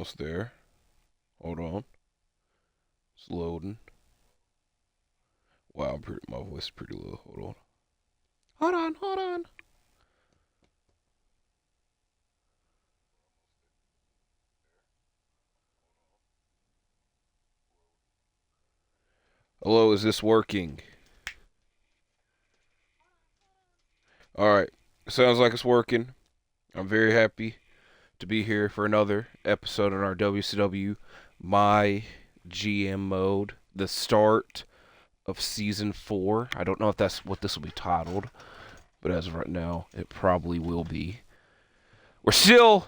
almost there. Hold on. It's loading. Wow, my voice is pretty low. Hold on. Hold on. Hello, is this working? Alright. Sounds like it's working. I'm very happy to be here for another episode on our WCW MyGM Mode. The start of Season 4. I don't know if that's what this will be titled, but as of right now, it probably will be. We're still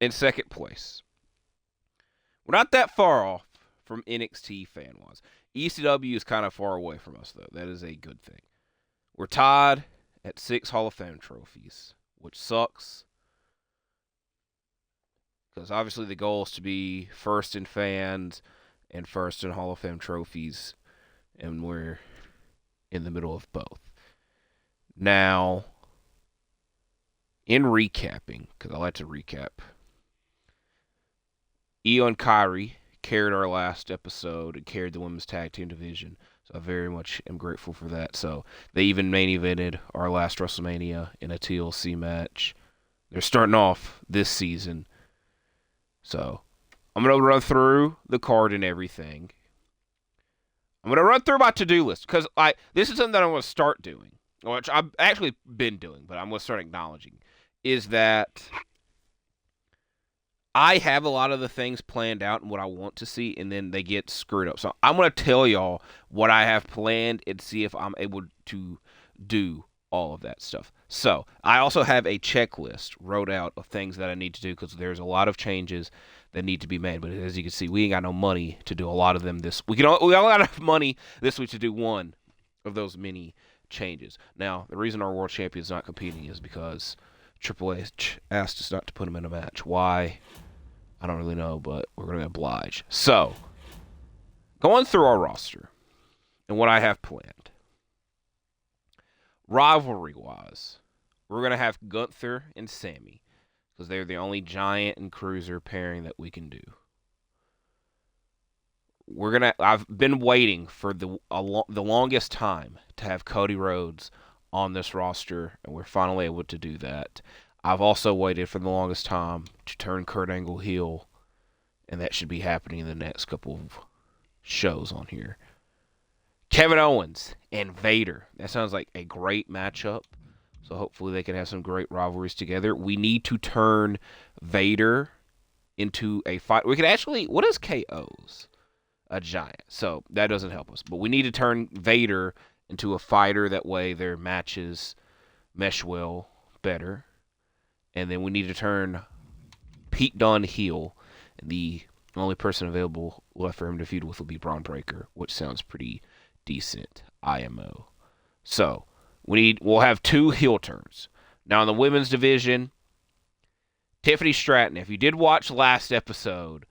in second place. We're not that far off from NXT fan-wise. ECW is kind of far away from us, though. That is a good thing. We're tied at 6 Hall of Fame trophies, which sucks. Because obviously the goal is to be first in fans and first in Hall of Fame trophies, and we're in the middle of both. Now, in recapping, because I like to recap, Io and Kyrie carried our last episode and carried the women's tag team division. So I very much am grateful for that. So they even main evented our last WrestleMania in a TLC match. They're starting off this season. So I'm going to run through the card and everything. I'm going to run through my to-do list because this is something that I'm going to start doing, which I've actually been doing, but I'm going to start acknowledging, is that I have a lot of the things planned out and what I want to see, and then they get screwed up. So I'm going to tell y'all what I have planned and see if I'm able to do all of that stuff. So I also have a checklist wrote out of things that I need to do because there's a lot of changes that need to be made. But as you can see, we ain't got no money to do a lot of them this week. We only got enough money this week to do one of those many changes. Now, the reason our world champion's not competing is because Triple H asked us not to put him in a match. Why? I don't really know, but we're going to oblige. So, going through our roster and what I have planned. Rivalry-wise, we're going to have Gunther and Sammy because they're the only giant and cruiser pairing that we can do. I've been waiting for the longest time to have Cody Rhodes on this roster, and we're finally able to do that. I've also waited for the longest time to turn Kurt Angle heel, and that should be happening in the next couple of shows on here. Kevin Owens and Vader. That sounds like a great matchup, so hopefully they can have some great rivalries together. We need to turn Vader into a fight. We could actually, what is KO's? A giant. So that doesn't help us, but we need to turn Vader into a fighter. That way their matches mesh well better. And then we need to turn Pete Dunne heel. The only person available left for him to feud with will be Braun Breaker, which sounds pretty decent. IMO. So we'll have 2 heel turns. Now in the women's division, Tiffany Stratton. If you did watch last episode,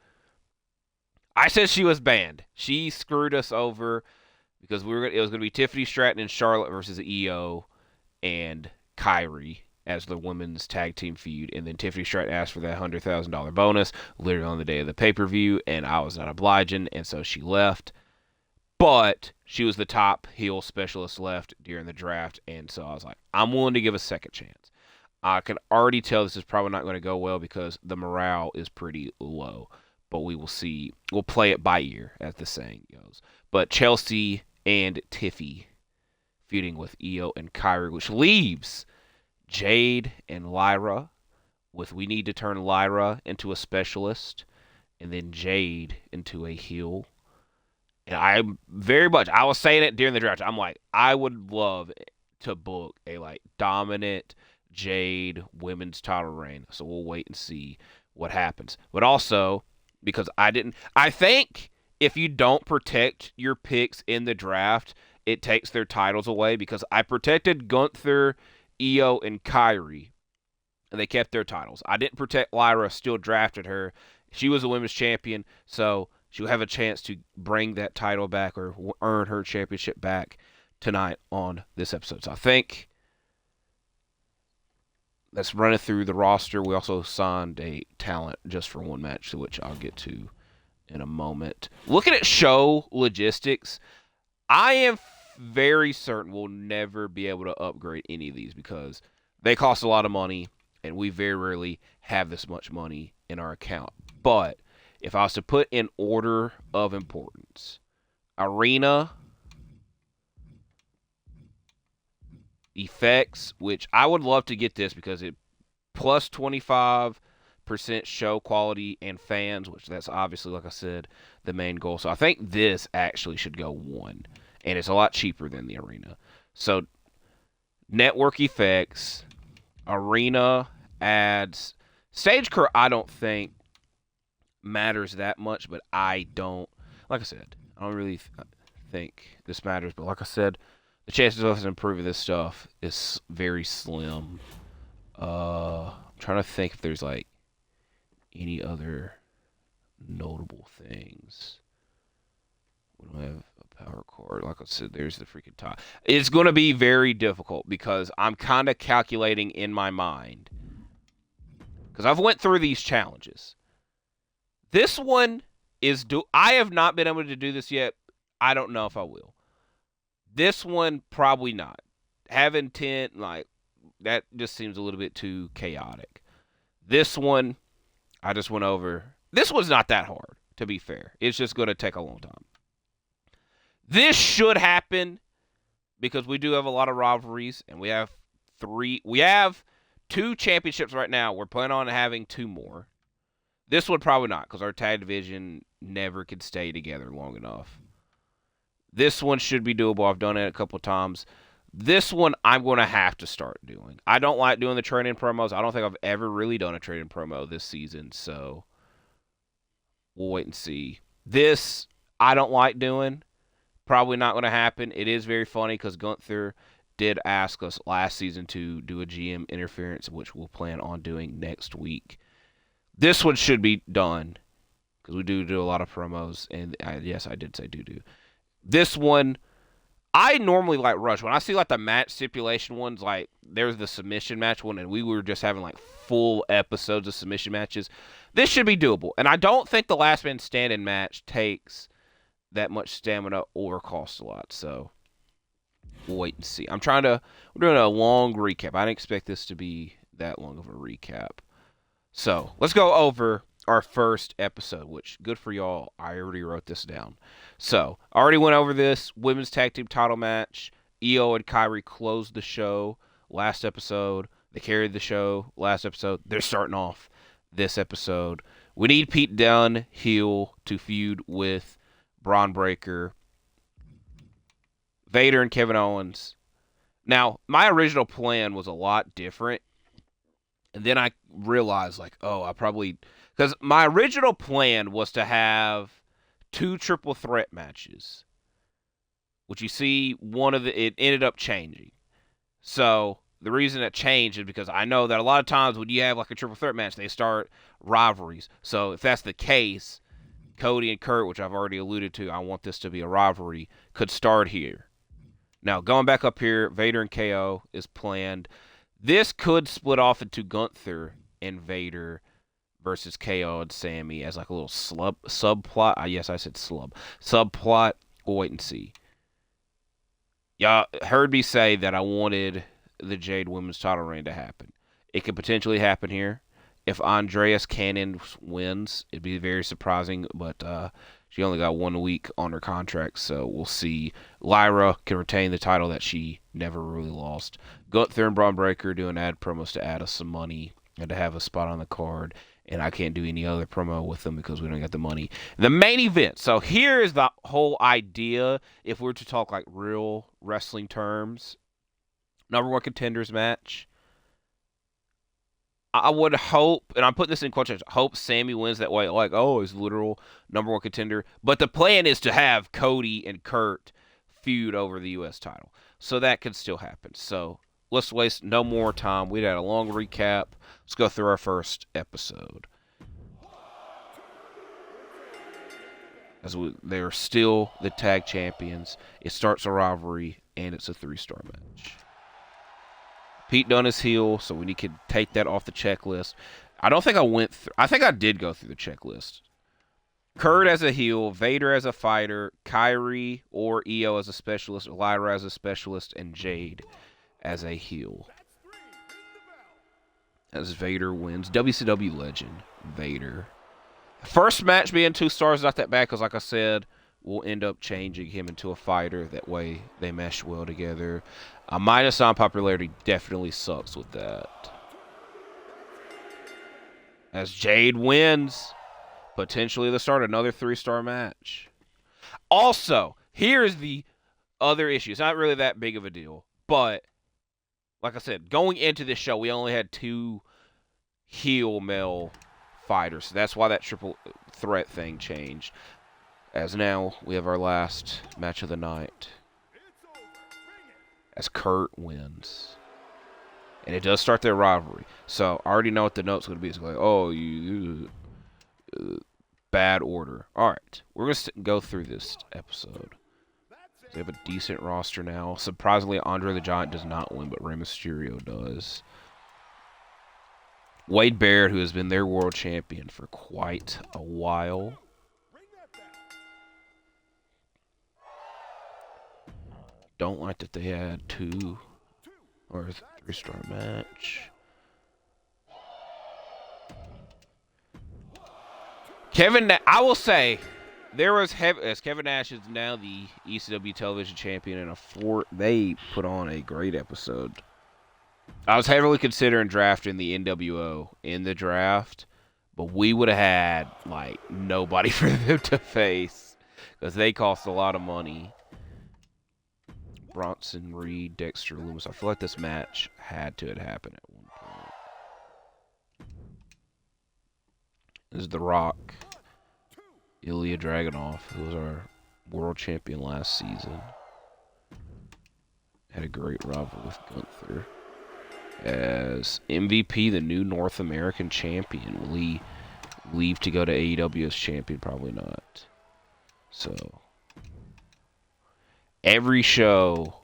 I said she was banned. She screwed us over because it was going to be Tiffany Stratton and Charlotte versus Io and Kyrie as the women's tag team feud, and then Tiffany Stratton asked for that $100,000 bonus literally on the day of the pay-per-view, and I was not obliging, and so she left. But she was the top heel specialist left during the draft, and so I was like, I'm willing to give a second chance. I can already tell this is probably not going to go well because the morale is pretty low, but we will see. We'll play it by ear, as the saying goes. But Chelsea and Tiffy feuding with Io and Kyrie, which leaves Jade and Lyra we need to turn Lyra into a specialist and then Jade into a heel. And I was saying it during the draft. I'm like, I would love to book a dominant Jade women's title reign. So we'll wait and see what happens. But also, because I think if you don't protect your picks in the draft, it takes their titles away because I protected Gunther, Io, and Kyrie, and they kept their titles. I didn't protect Lyra, still drafted her. She was a women's champion, so she'll have a chance to bring that title back or earn her championship back tonight on this episode. So I think That's running through the roster. We also signed a talent just for one match, which I'll get to in a moment. Looking at show logistics, I am very certain we'll never be able to upgrade any of these because they cost a lot of money, and we very rarely have this much money in our account. But if I was to put in order of importance, arena, effects, which I would love to get this because it plus 25% show quality and fans, which that's obviously, like I said, the main goal. So I think this actually should go 1, and it's a lot cheaper than the arena. So network effects, arena ads, stage crew, I don't think matters that much, but I don't, like I said, I don't really think this matters, but like I said, the chances of us improving this stuff is very slim. I'm trying to think if there's like any other notable things. We don't have a power cord. Like I said, there's the freaking top. It's going to be very difficult because I'm kind of calculating in my mind. Because I've went through these challenges. This one is I have not been able to do this yet. I don't know if I will. This one, probably not. Having 10, like, that just seems a little bit too chaotic. This one, I just went over. This one's not that hard, to be fair. It's just going to take a long time. This should happen because we do have a lot of rivalries, and we have 2 championships right now. We're planning on having 2 more. This one probably not because our tag division never could stay together long enough. This one should be doable. I've done it a couple of times. This one I'm going to have to start doing. I don't like doing the training promos. I don't think I've ever really done a training promo this season, so we'll wait and see. This I don't like doing. Probably not going to happen. It is very funny because Gunther did ask us last season to do a GM interference, which we'll plan on doing next week. This one should be done because we do a lot of promos, and yes, I did say do. This one, I normally like rush. When I see like the match stipulation ones, like there's the submission match one, and we were just having like full episodes of submission matches. This should be doable, and I don't think the last man standing match takes that much stamina or costs a lot. So we'll wait and see. We're doing a long recap. I didn't expect this to be that long of a recap. So let's go over our first episode, which good for y'all. I already wrote this down. So I already went over this women's tag team title match. Io and Kairi closed the show last episode. They carried the show last episode. They're starting off this episode. We need Pete Dunne heel to feud with Braun Breaker, Vader and Kevin Owens. Now, my original plan was a lot different. And then I realized, like, because my original plan was to have 2 triple threat matches, which you see it ended up changing. So the reason it changed is because I know that a lot of times when you have like a triple threat match, they start rivalries. So if that's the case, Cody and Kurt, which I've already alluded to, I want this to be a rivalry, could start here. Now, going back up here, Vader and KO is planned. This could split off into Gunther and Vader versus KO and Sammy as like a little subplot. Yes, I said subplot. We'll wait and see. Y'all heard me say that I wanted the Jade Women's title reign to happen. It could potentially happen here. If Andreas Cannon wins, it'd be very surprising, but she only got 1 week on her contract, so we'll see. Lyra can retain the title that she never really lost. Gunther and Braun Breaker doing ad promos to add us some money and to have a spot on the card, and I can't do any other promo with them because we don't get the money. The main event. So here is the whole idea, if we were to talk like real wrestling terms. Number 1 contenders match. I would hope, and I'm putting this in quotations, hope Sammy wins that way. Like, oh, he's literal number 1 contender. But the plan is to have Cody and Kurt feud over the U.S. title. So that could still happen. So let's waste no more time. We had a long recap. Let's go through our first episode. They're still the tag champions. It starts a rivalry, and it's a 3-star match. Pete Dunne is heel, so we need to take that off the checklist. I don't think I went through. I think I did go through the checklist. Kurt as a heel, Vader as a fighter, Kyrie or Io as a specialist, Lyra as a specialist, and Jade as a heel. As Vader wins. WCW legend, Vader. First match being 2 stars is not that bad because, like I said, we'll end up changing him into a fighter. That way they mesh well together. Minus on popularity definitely sucks with that. As Jade wins, potentially the start of another 3-star match. Also, here's the other issue. It's not really that big of a deal, but like I said, going into this show, we only had 2 heel male fighters. So that's why that triple threat thing changed. As now we have our last match of the night. As Kurt wins. And it does start their rivalry. So I already know what the note's going to be. It's like, oh, you bad order. All right. We're going to go through this episode. They have a decent roster now. Surprisingly, Andre the Giant does not win, but Rey Mysterio does. Wade Barrett, who has been their world champion for quite a while. Don't like that they had 2 or 3-star match. I will say, there was as Kevin Nash is now the ECW television champion and they put on a great episode. I was heavily considering drafting the NWO in the draft, but we would have had like nobody for them to face because they cost a lot of money. Bronson Reed, Dexter Loomis. I feel like this match had to happen at one point. This is The Rock, Ilya Dragunov, who was our world champion last season. Had a great rival with Gunther. As MVP, the new North American champion. Will he leave to go to AEW as champion? Probably not. So, every show.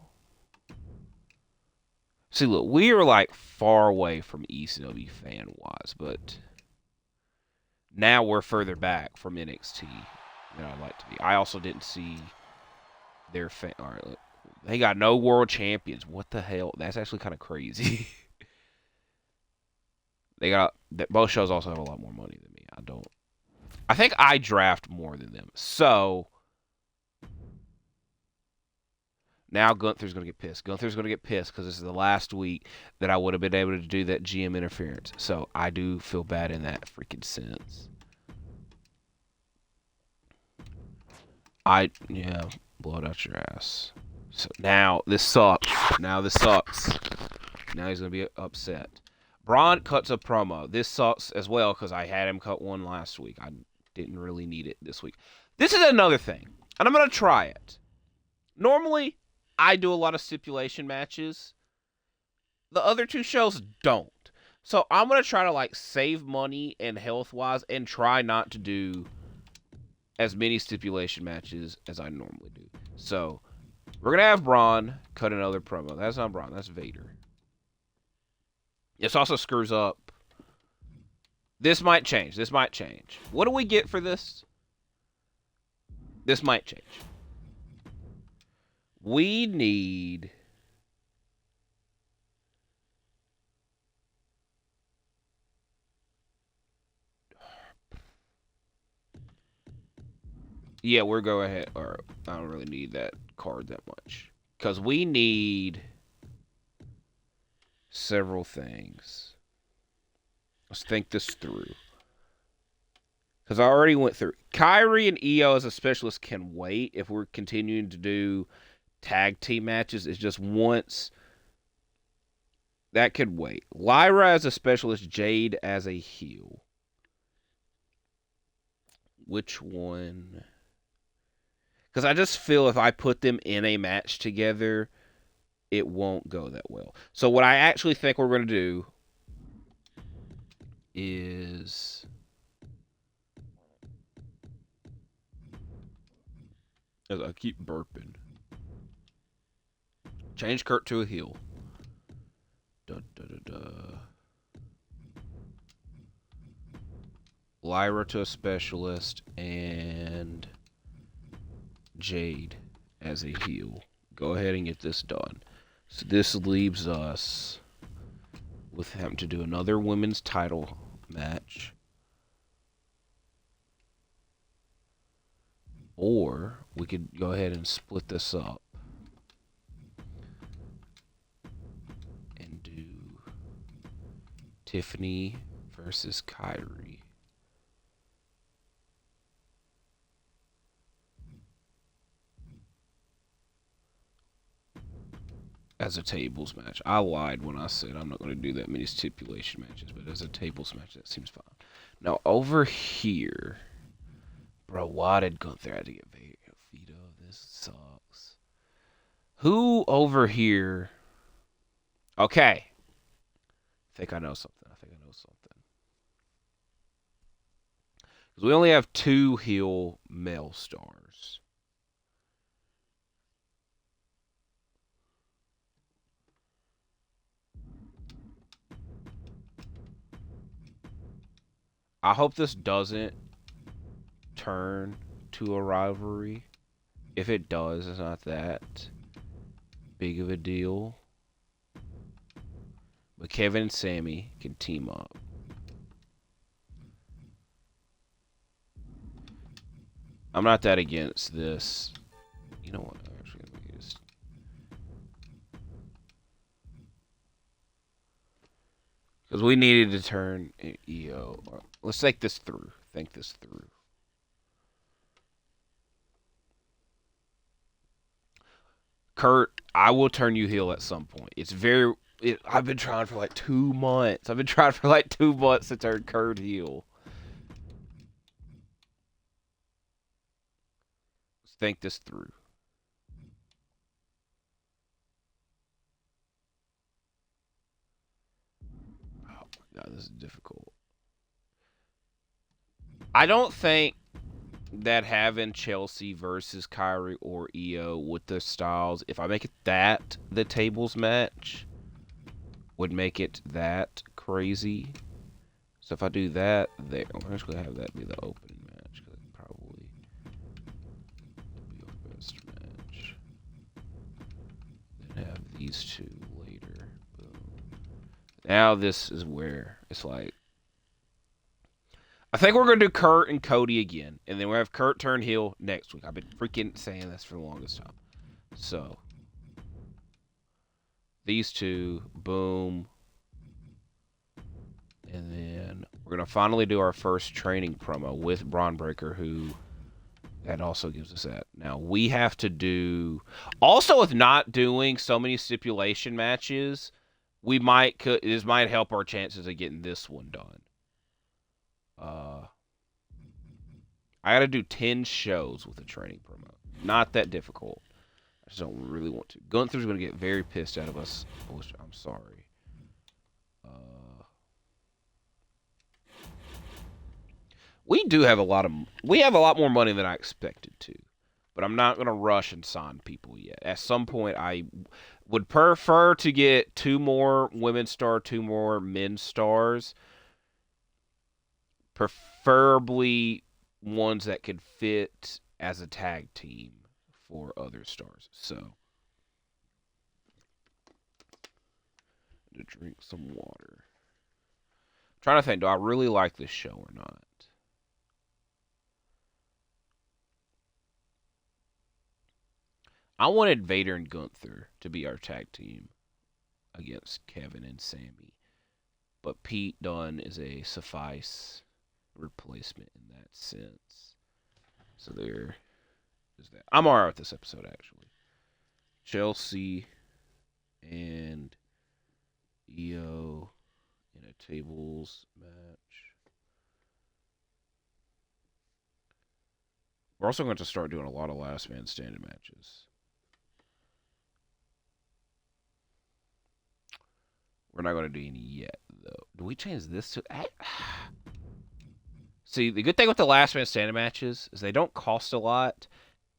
See, look, we are like far away from ECW fan-wise, but now we're further back from NXT than I'd like to be. I also didn't see their fan. All right, look, they got no world champions. What the hell? That's actually kind of crazy. Both shows also have a lot more money than me. I think I draft more than them. So now Gunther's going to get pissed. Gunther's going to get pissed because this is the last week that I would have been able to do that GM interference. So I do feel bad in that freaking sense. Blow it out your ass. So now this sucks. Now he's going to be upset. Braun cuts a promo. This sucks as well because I had him cut one last week. I didn't really need it this week. This is another thing, and I'm going to try it. Normally, I do a lot of stipulation matches. The other 2 shows don't. So I'm going to try to save money and health-wise and try not to do as many stipulation matches as I normally do. So we're going to have Braun cut another promo. That's not Braun. That's Vader. This also screws up. This might change. What do we get for this? This might change. We need... Yeah, we're going ahead. Or I don't really need that card that much. Because we need several things. Let's think this through. Because I already went through. Kyrie and Io as a specialist can wait if we're continuing to do tag team matches. It's just once. That could wait. Lyra as a specialist, Jade as a heel. Which one? Because I just feel if I put them in a match together, it won't go that well. So what I actually think we're going to do is... As I keep burping. Change Kurt to a heel. Dun, Lyra to a specialist, and Jade as a heel. Go ahead and get this done. So this leaves us with having to do another women's title match. Or we could go ahead and split this up and do Tiffany versus Kyrie. As a tables match. I lied when I said I'm not going to do that many stipulation matches, but as a tables match, that seems fine. Now, over here, bro, why did Gunther have to get Vito? This sucks. Who over here? Okay. I think I know something. Because we only have 2 heel male stars. I hope this doesn't turn to a rivalry. If it does, it's not that big of a deal. But Kevin and Sammy can team up. I'm not that against this. You know what? I'm actually going to make it because we needed to turn EO. Let's think this through. Kurt, I will turn you heel at some point. I've been trying for like 2 months. to turn Kurt heel. Let's think this through. Oh my god, this is difficult. I don't think that having Chelsea versus Kyrie or EO with the styles, if I make it that the tables match, would make it that crazy. So if I do that there, I'm just going to have that be the opening match, because it probably be our best match. Then have these 2 later. Boom. Now this is where it's like, I think we're going to do Kurt and Cody again. And then we'll have Kurt turn heel next week. I've been freaking saying this for the longest time. So, these 2, boom. And then we're going to finally do our first training promo with Braun Breaker, who that also gives us that. Now, we have to do... Also, with not doing so many stipulation matches, this might help our chances of getting this one done. I gotta do 10 shows with a training promo. Not that difficult. I just don't really want to. Gunther's gonna get very pissed out of us. I'm sorry. We have a lot more money than I expected to, but I'm not gonna rush and sign people yet. At some point, I would prefer to get 2 more women's stars, 2 more men's stars. Preferably ones that could fit as a tag team for other stars. So, to drink some water. I'm trying to think, do I really like this show or not? I wanted Vader and Gunther to be our tag team against Kevin and Sammy. But Pete Dunne is a suffice replacement in that sense. So there is that. I'm alright with this episode, actually. Chelsea and EO in a tables match. We're also going to start doing a lot of last man standing matches. We're not going to do any yet, though. Do we change this to... See, the good thing with the last man standing matches is they don't cost a lot,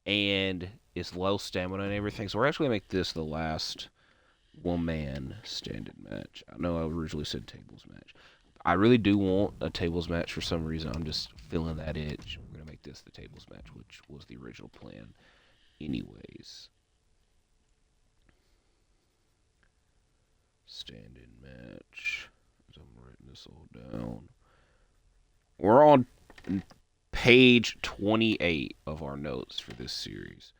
and it's low stamina and everything. So we're actually going to make this the last one-man standing match. I know I originally said tables match. I really do want a tables match for some reason. I'm just feeling that itch. We're gonna make this the tables match, which was the original plan, anyways. Stand-in match. As I'm writing this all down. We're on page 28 of our notes for this series.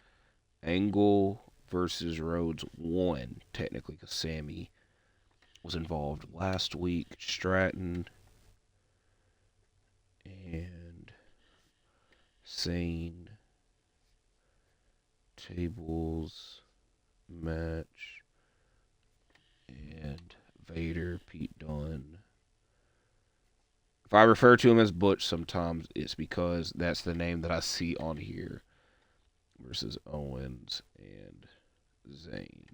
Angle versus Rhodes won, technically, because Sammy was involved last week. Stratton and Sane tables match, and Vader, Pete Dunne. If I refer to him as Butch sometimes, it's because that's the name that I see on here. Versus Owens and Zayn.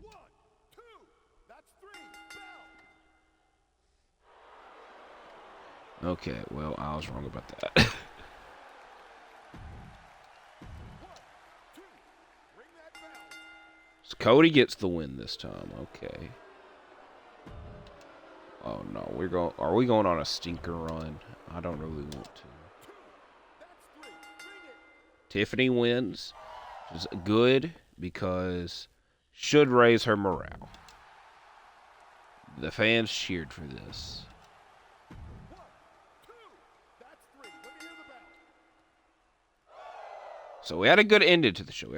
One, two, that's three, bell. Okay, well, I was wrong about that. One, two, ring that bell. So Cody gets the win this time. Okay. Oh no, are we going on a stinker run? I don't really want to. Tiffany wins, which is good because should raise her morale. The fans cheered for this. So we had a good ending to the show.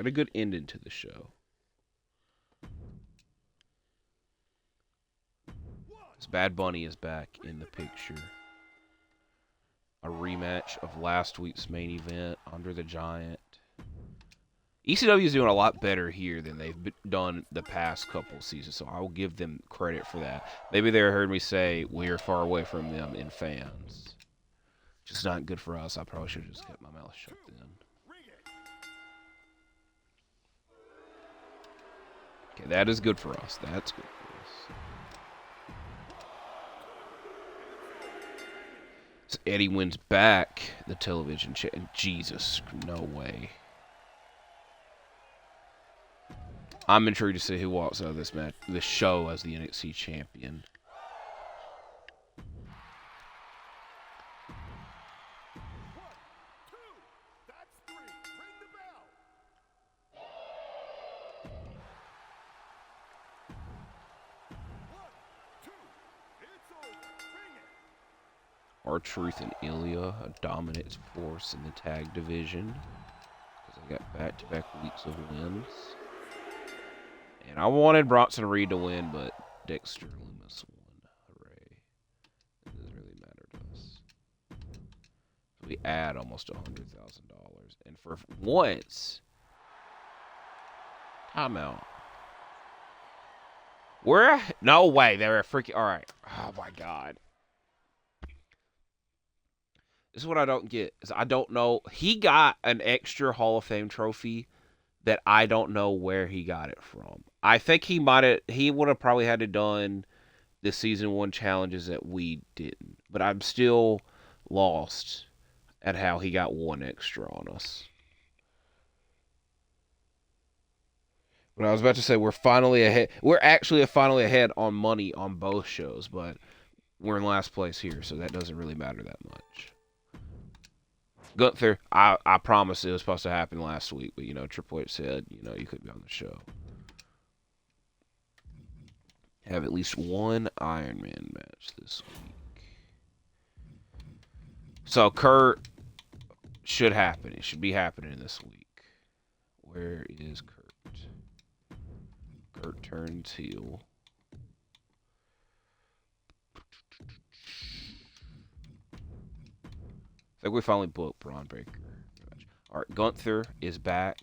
Bad Bunny is back in the picture. A rematch of last week's main event, Under the Giant. ECW is doing a lot better here than they've done the past couple seasons, so I will give them credit for that. Maybe they heard me say we are far away from them in fans. Just not good for us. I probably should have just kept my mouth shut then. Okay, that is good for us. That's good for us. So Eddie wins back the television champ. Jesus, no way. I'm intrigued to see who walks out of this match, this show as the NXT champion. R-Truth and Ilya, a dominant force in the tag division. Because I got back-to-back weeks of wins. And I wanted Bronson Reed to win, but Dexter Lumis won. Hooray. It doesn't really matter to us. So we add almost $100,000. And for once, timeout. No way, they're a freaking... Alright. Oh my god. This is what I don't get. Is I don't know. He got an extra Hall of Fame trophy that I don't know where he got it from. I think he would have probably had to done the season 1 challenges that we didn't. But I'm still lost at how he got one extra on us. But I was about to say we're finally ahead. We're actually finally ahead on money on both shows, but we're in last place here, so that doesn't really matter that much. Gunther, I promised it was supposed to happen last week, but, Triple H said, you couldn't be on the show. Have at least one Iron Man match this week. So, Kurt should happen. It should be happening this week. Where is Kurt? Kurt turns heel. I think we finally booked Braun Breaker. All right, Gunther is back.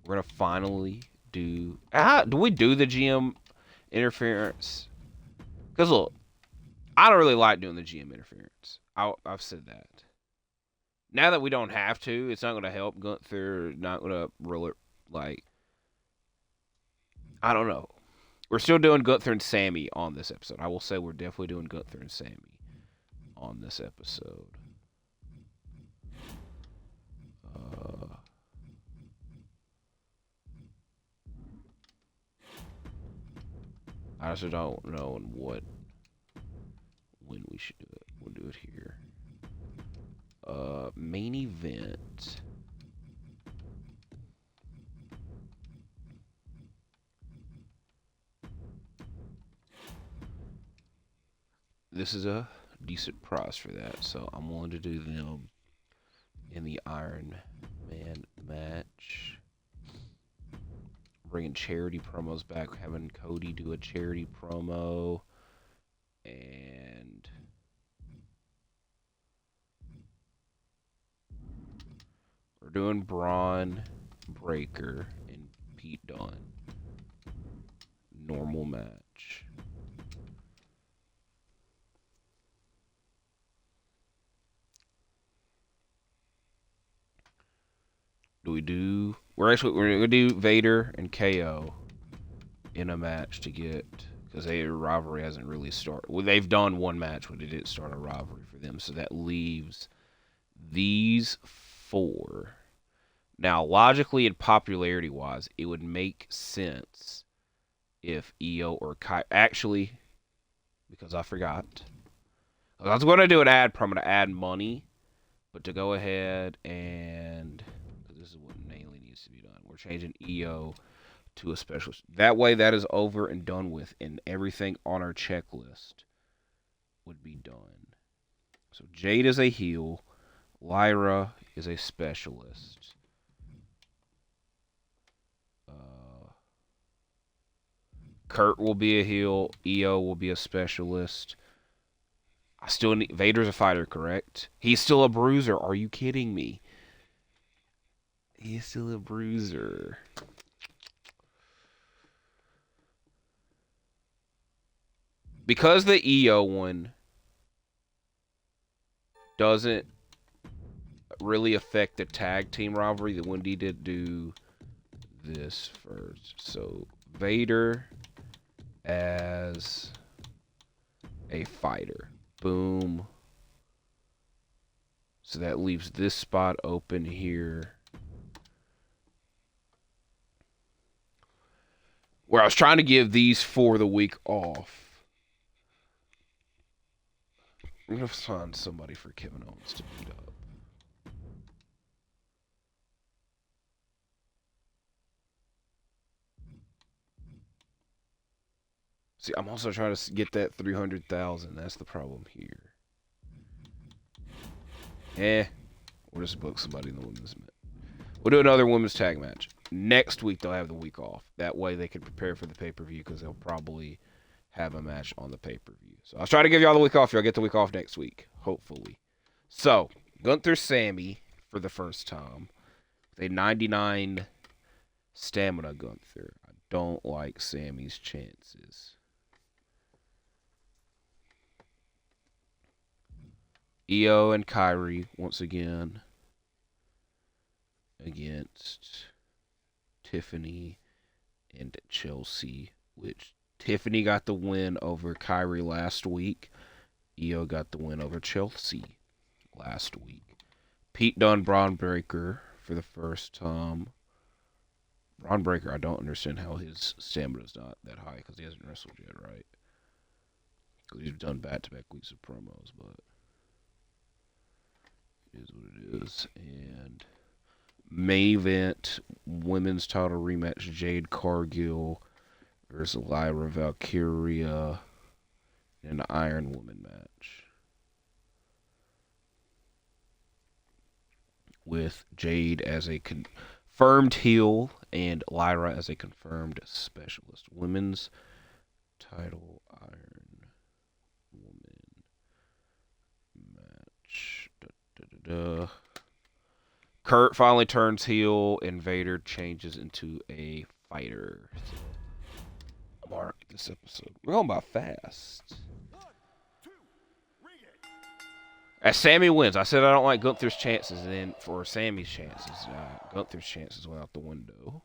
We're going to finally do... do we do the GM interference? Because, look, I don't really like doing the GM interference. I've said that. Now that we don't have to, it's not going to help Gunther. Not going to really, I don't know. We're still doing Gunther and Sammy on this episode. I will say we're definitely doing Gunther and Sammy on this episode. I just don't know when we should do it. We'll do it here. Main event. This is a decent price for that, so I'm willing to do them in the Iron Man match. Bringing charity promos back, having Cody do a charity promo, and we're doing Braun Breaker and Pete Dunne. Normal match. We're gonna do Vader and KO in a match to get, because their rivalry hasn't really started. Well, they've done one match, but it didn't start a rivalry for them, so that leaves these four. Now, logically and popularity wise, it would make sense if Io or Kai actually, because I forgot. I was going to do an ad promo to add money, but to go ahead and, because this is what mainly needs to be done, we're changing Io to a specialist. That way, that is over and done with, and everything on our checklist would be done. So Jade is a heel, Lyra is a specialist. Kurt will be a heel, Io will be a specialist. I still need Vader's a fighter, correct? He's still a bruiser. Are you kidding me? He's still a bruiser. Because the Io one doesn't really affect the tag team rivalry, the Wendy did do this first. So Vader as a fighter. Boom. So that leaves this spot open here. Where I was trying to give these four the week off. I'm going to find somebody for Kevin Owens to beat up. See, I'm also trying to get that 300,000. That's the problem here. We'll just book somebody in the women's match. We'll do another women's tag match. Next week, they'll have the week off. That way, they can prepare for the pay-per-view, because they'll probably have a match on the pay-per-view. So I was trying to give y'all the week off. Y'all get the week off next week, hopefully. So, Gunther Sammy for the first time. A 99 stamina Gunther. I don't like Sammy's chances. Io and Kyrie once again against Tiffany and Chelsea, which Tiffany got the win over Kyrie last week. Io got the win over Chelsea last week. Pete Dunne, Braun Breaker for the first time. Braun Breaker, I don't understand how his stamina's not that high, because he hasn't wrestled yet, right? Because he's done back-to-back weeks of promos, but it is what it is. And main event, women's title rematch, Jade Cargill versus Lyra Valkyria in an Iron Woman match. With Jade as a confirmed heel and Lyra as a confirmed specialist. Women's title Iron Woman match. Kurt finally turns heel and Vader changes into a fighter. Mark this episode. We're going by fast. As Sammy wins, I said I don't like Gunther's chances, and then for Sammy's chances, Gunther's chances went out the window.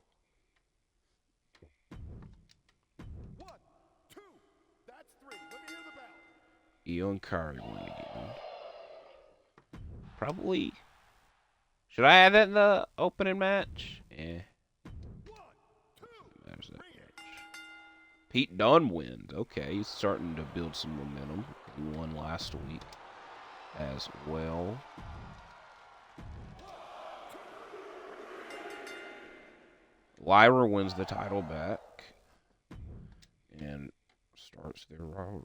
1, 2, that's 3. Let me hear the bell. Io and Kyrie win again. Probably. Should I add that in the opening match? 1, 2, Pete Dunne wins. Okay, he's starting to build some momentum. He won last week as well. Lyra wins the title back and starts their rivalry.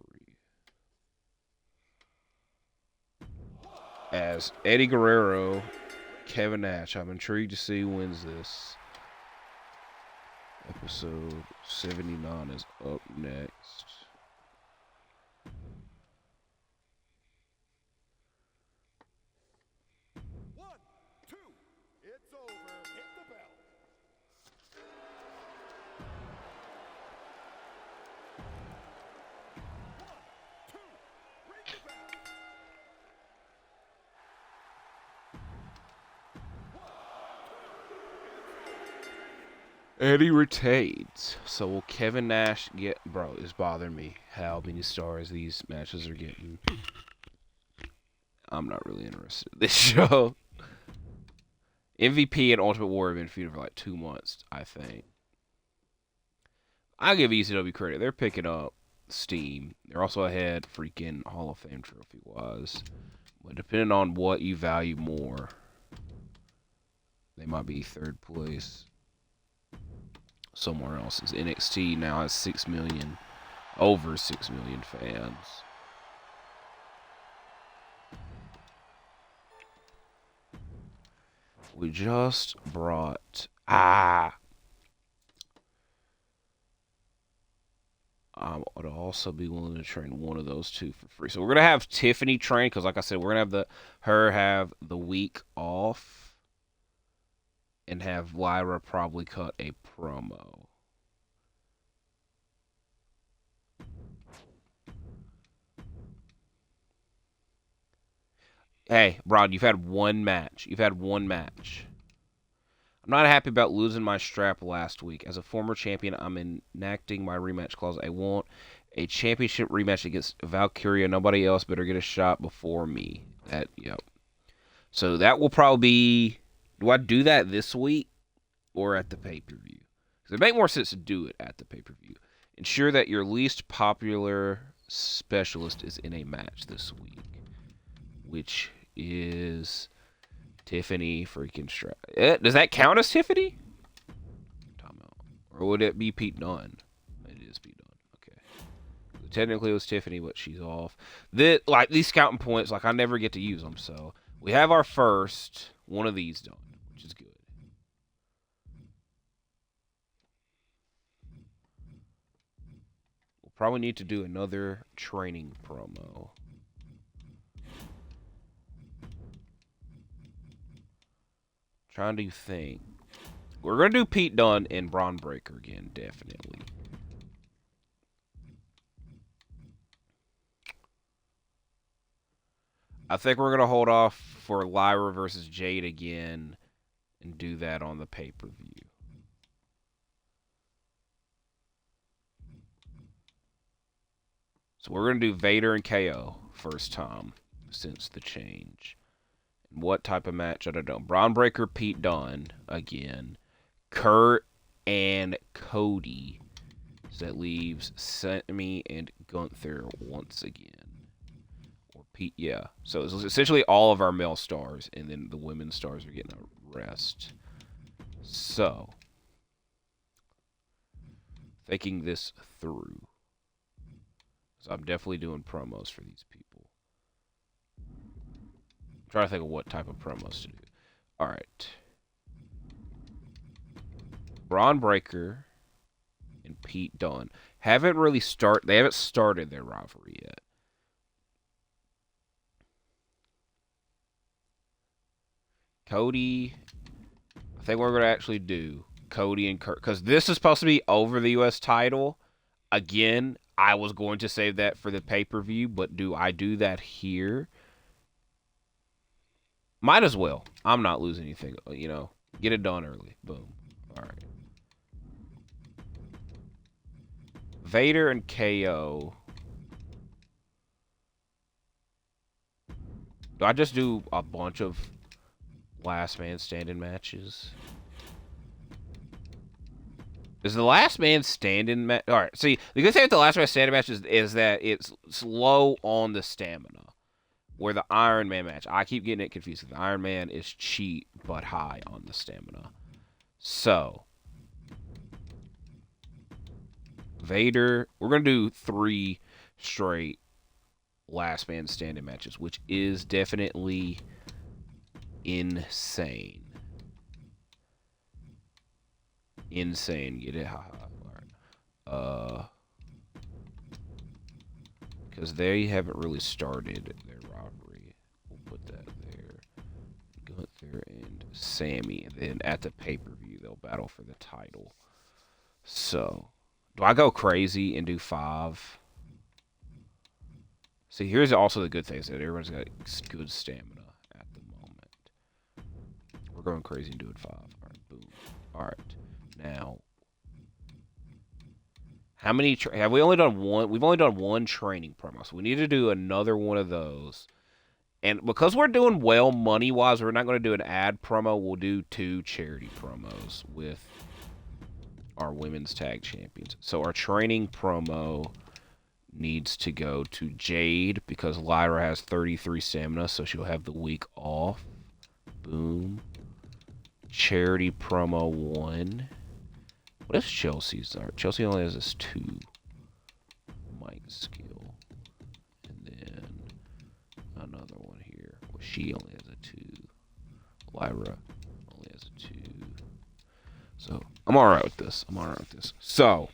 As Eddie Guerrero, Kevin Nash. I'm intrigued to see who wins this. Episode 79 is up next. One, two, it's over. Hit the bell. One, two, ring the bell. Eddie retains. So will Kevin Nash get... Bro, it's bothering me how many stars these matches are getting. I'm not really interested in this show. MVP and Ultimate Warrior have been feuding for like 2 months, I think. I give ECW credit. They're picking up steam. They're also ahead freaking Hall of Fame trophy-wise. But depending on what you value more, they might be third place somewhere else. Is NXT now has 6 million, over 6 million fans. We just brought I would also be willing to train one of those two for free. So we're gonna have Tiffany train because, like I said, we're gonna have her have the week off, and have Lyra probably cut a promo. Hey, Rod, you've had one match. You've had one match. I'm not happy about losing my strap last week. As a former champion, I'm enacting my rematch clause. I want a championship rematch against Valkyria. Nobody else better get a shot before me. Yep. So that will probably be... Do I do that this week or at the pay-per-view? Because it makes more sense to do it at the pay-per-view. Ensure that your least popular specialist is in a match this week, which is Tiffany freaking Strap. Does that count as Tiffany? Time out. Or would it be Pete Dunne? It is Pete Dunne. Okay. So technically it was Tiffany, but she's off. These scouting points, I never get to use them. So we have our first one of these done, which is good. We'll probably need to do another training promo. Trying to think. We're going to do Pete Dunne and Braun Breaker again, definitely. I think we're going to hold off for Lyra versus Jade again and do that on the pay-per-view. So we're going to do Vader and KO first time since the change. What type of match? I don't know. Braun Breaker, Pete Dunne again. Kurt and Cody. So that leaves Sammy and Gunther once again. Or Pete, yeah. So it's essentially all of our male stars, and then the women's stars are getting a rest. So, thinking this through. So I'm definitely doing promos for these people. I'm trying to think of what type of promos to do. Alright. Braun Breaker and Pete Dunne they haven't started their rivalry yet. Cody, I think we're going to actually do Cody and Kurt, because this is supposed to be over the U.S. title. Again, I was going to save that for the pay-per-view, but do I do that here? Might as well. I'm not losing anything, Get it done early. Boom. All right. Vader and KO. Do I just do a bunch of last man standing matches? Is the last man standing match? All right. See, the good thing with the last man standing match is that it's slow on the stamina. Where the Iron Man match, I keep getting it confused. The Iron Man is cheap but high on the stamina. So, Vader, we're gonna do 3 straight last man standing matches, which is definitely insane. Insane. Get it? Haha. Alright. Because they haven't really started their rivalry. We'll put that there. Gunther and Sammy. And then at the pay-per-view, they'll battle for the title. So, do I go crazy and do 5? See, here's also the good thing, is that everyone's got good stamina at the moment. We're going crazy and doing 5. Alright, boom. Alright. Now, how many have we only done one? We've only done one training promo, so we need to do another one of those. And because we're doing well money-wise, we're not going to do an ad promo. We'll do 2 charity promos with our women's tag champions. So our training promo needs to go to Jade because Lyra has 33 stamina, so she'll have the week off. Boom. Charity promo 1. What is Chelsea's? Chelsea only has this 2 mic skill. And then another one here where she only has a 2. Lyra only has a 2. So I'm alright with this. So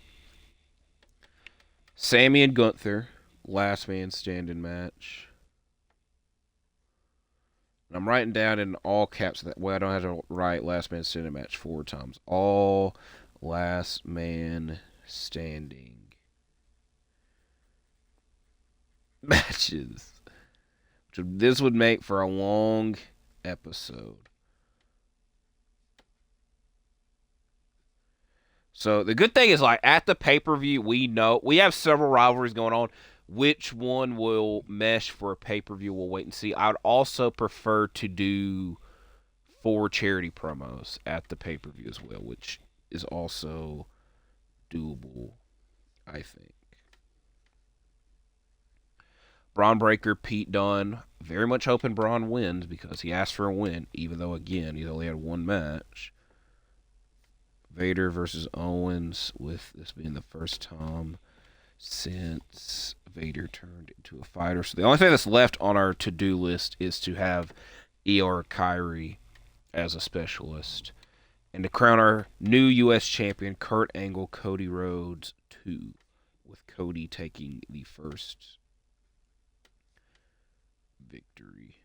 Sammy and Gunther, last man standing match. And I'm writing down in all caps that way I don't have to write last man standing match 4 times. All last man standing matches. This would make for a long episode. So the good thing is, like, at the pay-per-view, we know we have several rivalries going on. Which one will mesh for a pay-per-view, we'll wait and see. I would also prefer to do 4 charity promos at the pay-per-view as well, which is also doable, I think. Braun Breaker, Pete Dunne. Very much hoping Braun wins because he asked for a win, even though, again, he's only had 1 match. Vader versus Owens, with this being the first time since Vader turned into a fighter. So the only thing that's left on our to-do list is to have Eeyore Kyrie as a specialist. And to crown our new U.S. champion, Kurt Angle, Cody Rhodes 2, with Cody taking the first victory.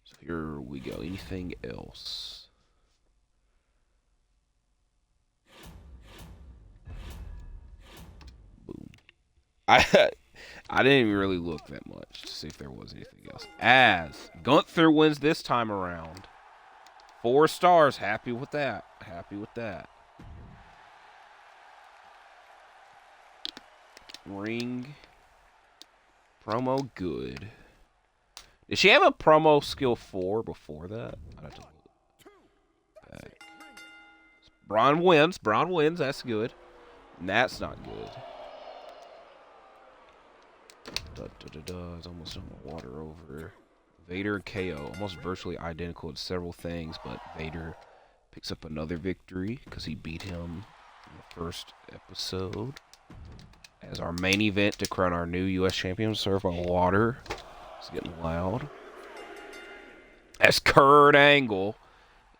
So here we go. Anything else? Boom. I didn't even really look that much to see if there was anything else. As Gunther wins this time around. 4 stars. Happy with that. Ring. Promo good. Did she have a promo skill 4 before that? I'd have to look back. Braun wins. That's good. And that's not good. It's almost on the water over. Vader and KO, almost virtually identical in several things, but Vader picks up another victory because he beat him in the first episode. As our main event to crown our new U.S. champion, served by water. It's getting loud. As Kurt Angle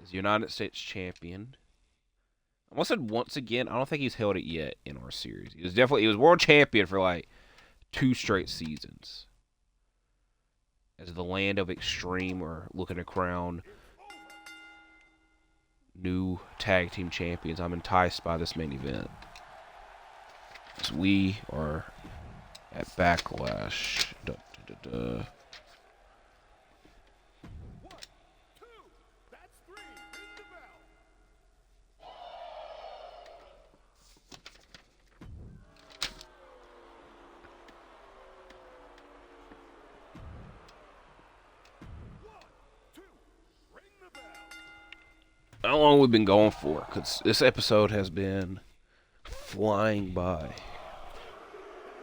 is United States champion. I almost said once again. I don't think he's held it yet in our series. He was world champion for like 2 straight seasons. As the land of extreme, we're looking to crown new tag team champions. I'm enticed by this main event. As we are at Backlash. how long we've been going for, because this episode has been flying by.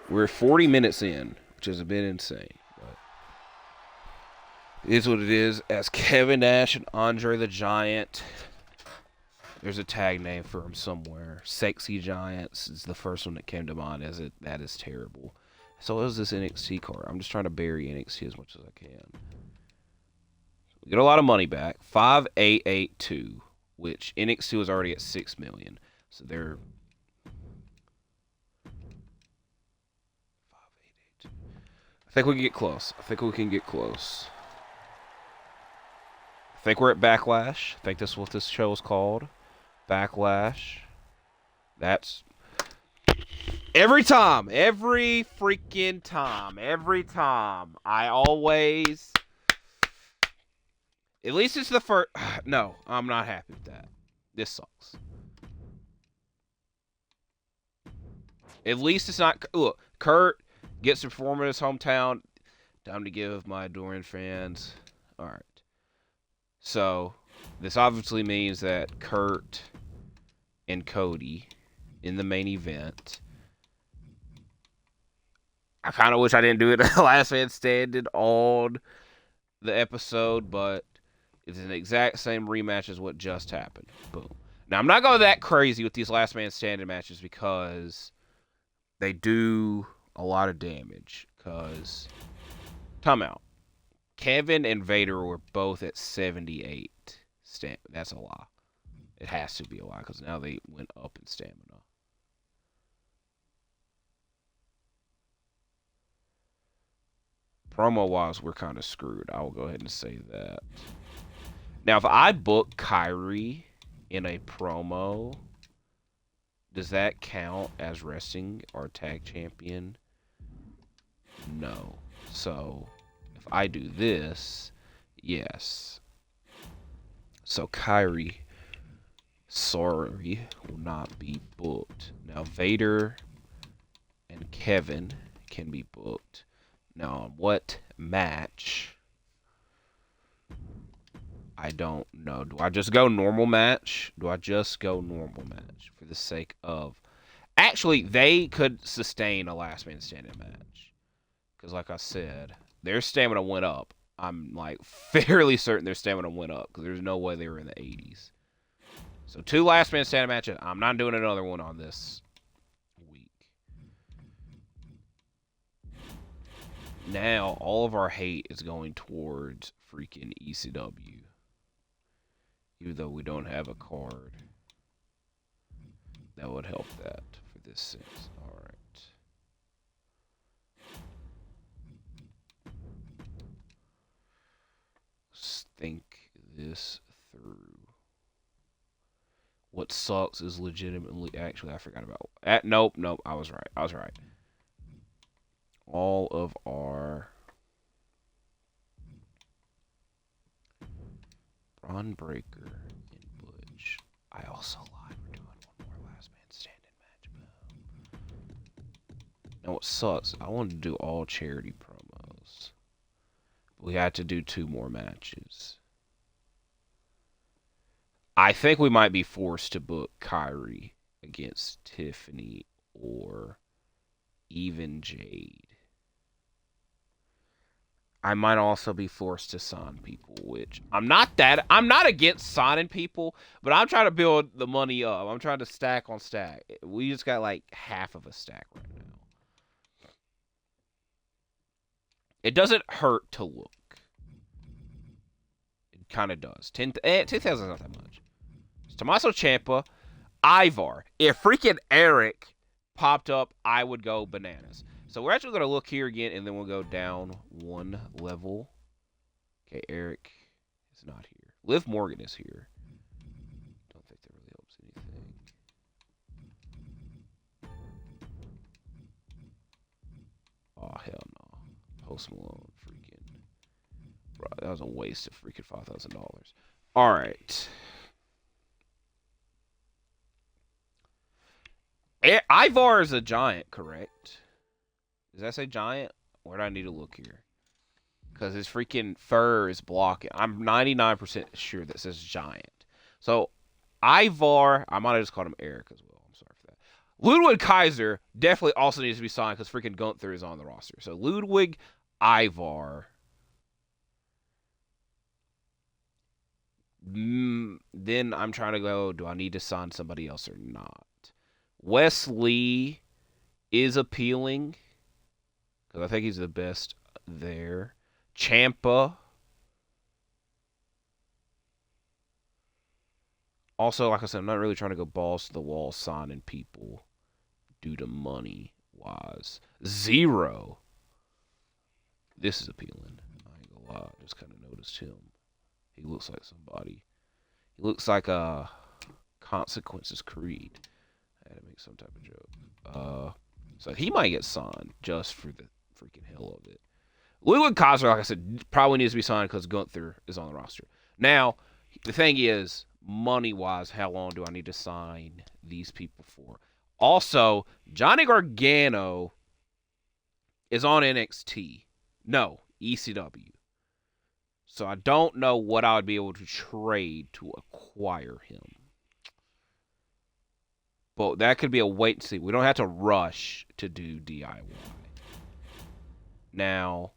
We're 40 minutes in, which is a bit insane. But it is what it is. As Kevin Nash and Andre the Giant, there's a tag name for him somewhere. Sexy Giants is the first one that came to mind. That is terrible. So is this NXT card. I'm just trying to bury NXT as much as I can. We get a lot of money back. 5882, which NXT was already at 6 million. So they're 5882. I think we can get close. I think we're at Backlash. I think that's what this show is called. Backlash. That's every freaking time. I always. At least it's the first. No, I'm not happy with that. This sucks. At least it's not. Look, Kurt gets to perform in his hometown. Time to give my adoring fans. All right. So, this obviously means that Kurt and Cody in the main event. I kind of wish I didn't do it last man standing on the episode, but it's an exact same rematch as what just happened. Boom. Now, I'm not going that crazy with these last man standing matches because they do a lot of damage. Because, time out. Kevin and Vader were both at 78. That's a lie. It has to be a lie because now they went up in stamina. Promo-wise, we're kind of screwed. I will go ahead and say that. Now, if I book Kyrie in a promo, does that count as wrestling our tag champion? No. So, if I do this, yes. So, Kyrie, sorry, will not be booked. Now, Vader and Kevin can be booked. Now, what match? I don't know. Do I just go normal match? For the sake of... Actually, they could sustain a last man standing match. Because like I said, their stamina went up. I'm like fairly certain their stamina went up. Because there's no way they were in the 80s. So 2 last man standing matches. I'm not doing another one on this week. Now, all of our hate is going towards freaking ECW. Even though we don't have a card. That would help that for this sense. Alright. Let's think this through. What sucks is legitimately... Actually, I forgot about... Nope. I was right. All of our... Braun Breaker and Butch. I also lied. We're doing one more last man standing match. Now what sucks, I wanted to do all charity promos. We had to do 2 more matches. I think we might be forced to book Kyrie against Tiffany or even Jade. I might also be forced to sign people, which I'm not against signing people, but I'm trying to build the money up. I'm trying to stack on stack. We just got like half of a stack right now. It doesn't hurt to look. It kind of does. 2,000 is not that much. It's Tommaso Ciampa, Ivar. If freaking Eric popped up, I would go bananas. So we're actually going to look here again, and then we'll go down 1 level. Okay, Eric is not here. Liv Morgan is here. Don't think that really helps anything. Oh, hell no. Post Malone, freaking. Bro, that was a waste of freaking $5,000. All right. Ivar is a giant, correct? Does that say giant? Where do I need to look here? Because his freaking fur is blocking. I'm 99% sure that says giant. So Ivar, I might have just called him Eric as well. I'm sorry for that. Ludwig Kaiser definitely also needs to be signed because freaking Gunther is on the roster. So Ludwig, Ivar. Then I'm trying to go, do I need to sign somebody else or not? Wesley is appealing because I think he's the best there. Champa. Also, like I said, I'm not really trying to go balls to the wall signing people due to money wise. Zero. This is appealing. I ain't gonna lie. I just kind of noticed him. He looks like somebody. He looks like a Consequences Creed. I had to make some type of joke. So he might get signed just for the freaking hell of it. Ludwig Kaiser, like I said, probably needs to be signed because Gunther is on the roster. Now, the thing is, money-wise, how long do I need to sign these people for? Also, Johnny Gargano is on NXT. No, ECW. So I don't know what I would be able to trade to acquire him. But that could be a wait and see. We don't have to rush to do DIY. Now,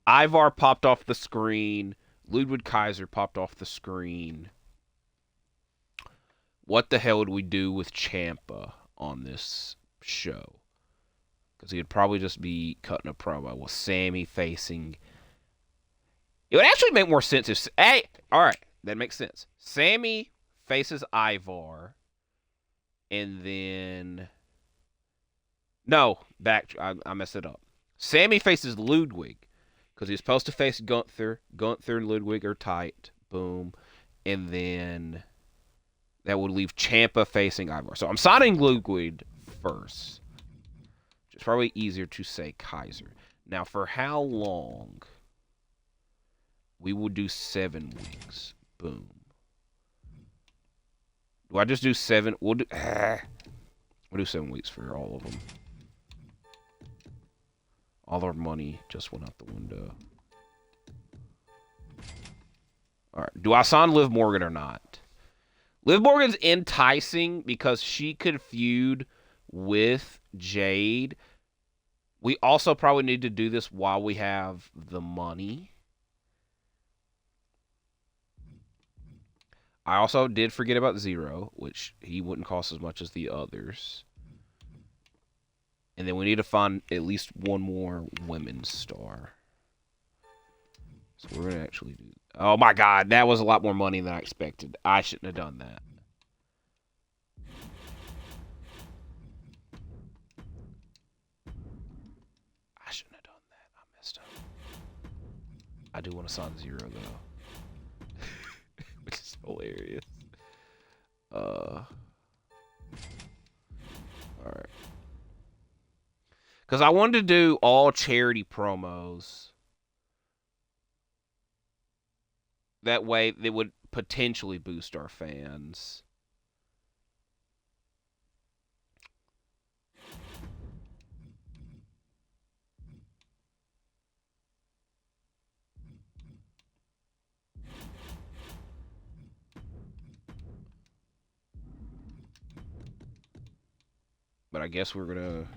Ivar popped off the screen. Ludwig Kaiser popped off the screen. What the hell would we do with Ciampa on this show? Because he'd probably just be cutting a promo with Sammy facing. It would actually make more sense if. Hey, all right, that makes sense. Sammy faces Ivar, and then. No, I messed it up. Sammy faces Ludwig because he's supposed to face Gunther. Gunther and Ludwig are tight. Boom, and then that would leave Ciampa facing Ivar. So I'm signing Ludwig first. It's probably easier to say Kaiser. Now, for how long? We will do 7 weeks. Boom. Do I just do 7? We'll do 7 weeks for all of them. All our money just went out the window. All right. Do I sign Liv Morgan or not? Liv Morgan's enticing because she could feud with Jade. We also probably need to do this while we have the money. I also did forget about Zero, which he wouldn't cost as much as the others. And then we need to find at least one more women's star. So we're going to actually do... Oh my god, that was a lot more money than I expected. I shouldn't have done that. I shouldn't have done that. I messed up. I do want to sign Zero, though. Which is hilarious. Alright. Because I wanted to do all charity promos. That way, they would potentially boost our fans. But I guess we're going to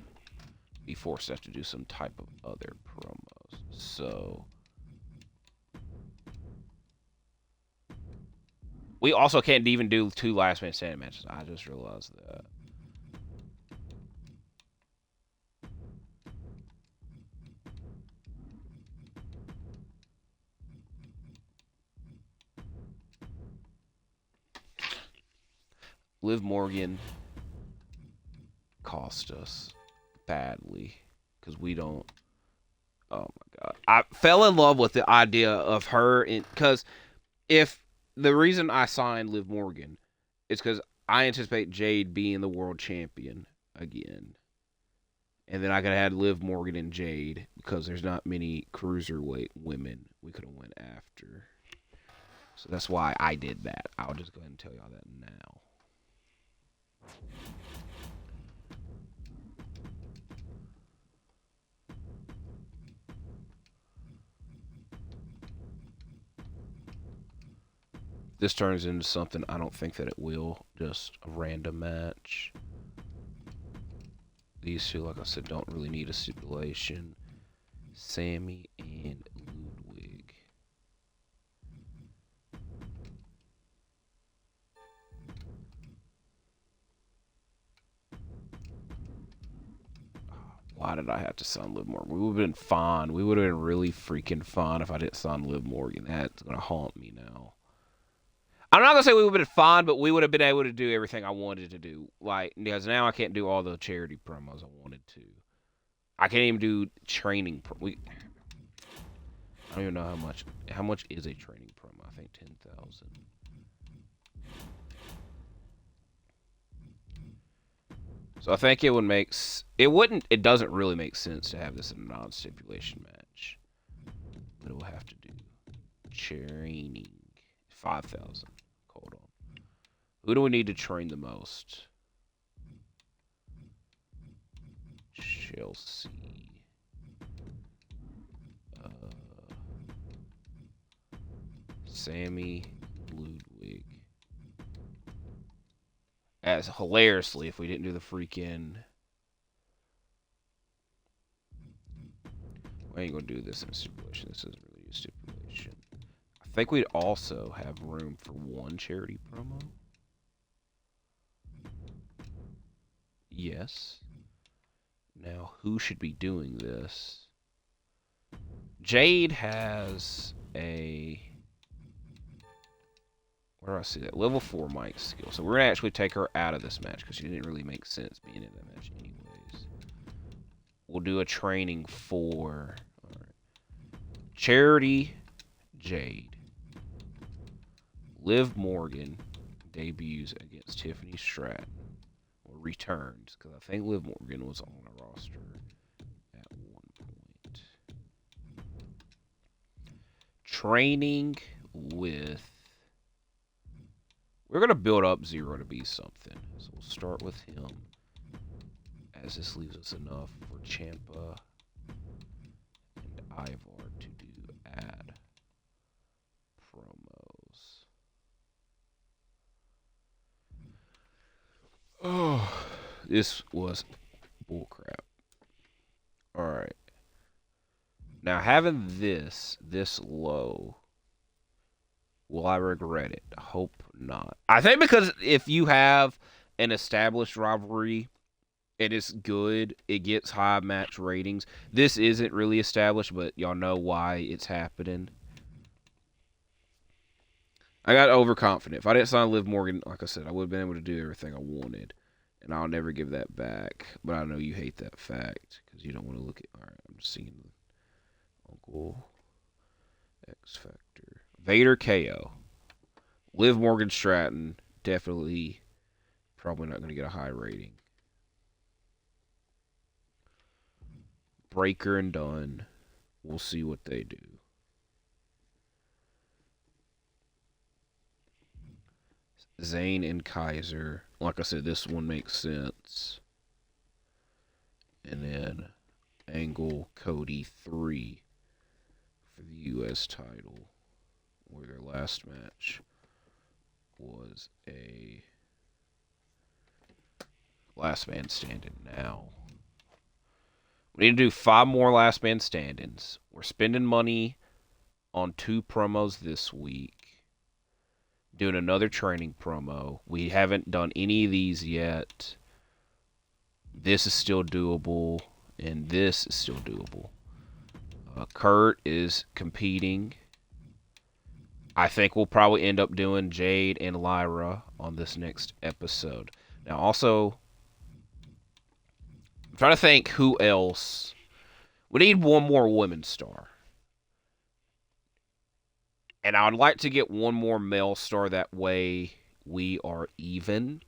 be forced to have to do some type of other promos. So... we also can't even do 2 last man standing matches. I just realized that. Liv Morgan cost us badly because we don't. Oh my god! I fell in love with the idea of her because if the reason I signed Liv Morgan is because I anticipate Jade being the world champion again, and then I could have had Liv Morgan and Jade because there's not many cruiserweight women we could have went after. So that's why I did that. I'll just go ahead and tell y'all that now. this turns into something I don't think that it will. Just a random match. These two, like I said, don't really need a stipulation. Sammy and Ludwig. Why did I have to sign Liv Morgan? We would have been fine. We would have been really freaking fine if I didn't sign Liv Morgan. That's going to haunt me now. I'm not going to say we would have been fine, but we would have been able to do everything I wanted to do. Like, because now I can't do all the charity promos I wanted to. I can't even do training. I don't even know how much. How much is a training promo? I think 10,000. So I think it would make. It wouldn't. It doesn't really make sense to have this in a non-stipulation match. But we'll have to do training 5,000. Hold on. Who do we need to train the most? Chelsea. Sammy Ludwig. As hilariously, if we didn't do the freaking. We ain't gonna do this in a stipulation. This isn't really a stipulation. I think we'd also have room for one charity promo. Yes. Now, who should be doing this? Jade has a. Where do I see that? Level 4 mic skill. So we're going to actually take her out of this match because she didn't really make sense being in that match anyways. We'll do a training for Charity Jade. Liv Morgan debuts against Tiffany Stratton. Or returns, because I think Liv Morgan was on the roster at one point. Training with. We're going to build up Zero to be something. So we'll start with him. As this leaves us enough for Ciampa and Ivar to do ad promos. Oh, this was bullcrap. Alright. Now having this low. Will I regret it? I hope not. I think because if you have an established rivalry and it's good, it gets high match ratings. This isn't really established, but y'all know why it's happening. I got overconfident. If I didn't sign Liv Morgan, like I said, I would have been able to do everything I wanted. And I'll never give that back. But I know you hate that fact because you don't want to look at. Alright, I'm just seeing Uncle X Factor. Vader KO. Liv Morgan Stratton, definitely probably not going to get a high rating. Breaker and Dunn. We'll see what they do. Zayn and Kaiser. Like I said, this one makes sense. And then Angle, Cody 3 for the U.S. title. Where their last match was a last man standing. Now we need to do 5 more last man standings. We're spending money on 2 promos this week. Doing another training promo. We haven't done any of these yet. This is still doable, and this is still doable. Kurt is competing. I think we'll probably end up doing Jade and Lyra on this next episode. Now, also, I'm trying to think who else. We need one more women's star. And I would like to get one more male star. That way we are even.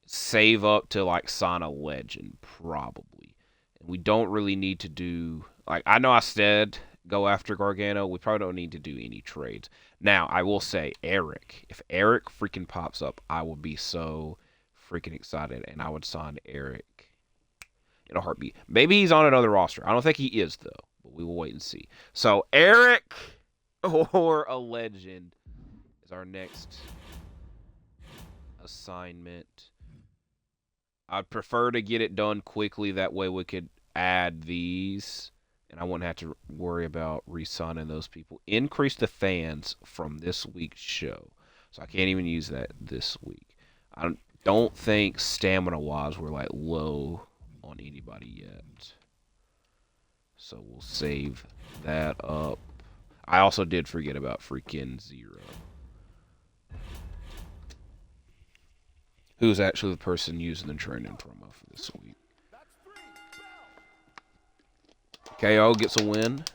Save up to, like, sign a legend, probably. And we don't really need to do. Like, I know I said go after Gargano. We probably don't need to do any trades. Now, I will say Eric. If Eric freaking pops up, I would be so freaking excited, and I would sign Eric in a heartbeat. Maybe he's on another roster. I don't think he is, though, but we will wait and see. So, Eric or a legend is our next assignment. I'd prefer to get it done quickly. That way we could add these, and I wouldn't have to worry about re-signing those people. Increase the fans from this week's show. So I can't even use that this week. I don't think stamina-wise we're like low on anybody yet. So we'll save that up. I also did forget about freaking Zero, who's actually the person using the training promo for this week. KO gets a win.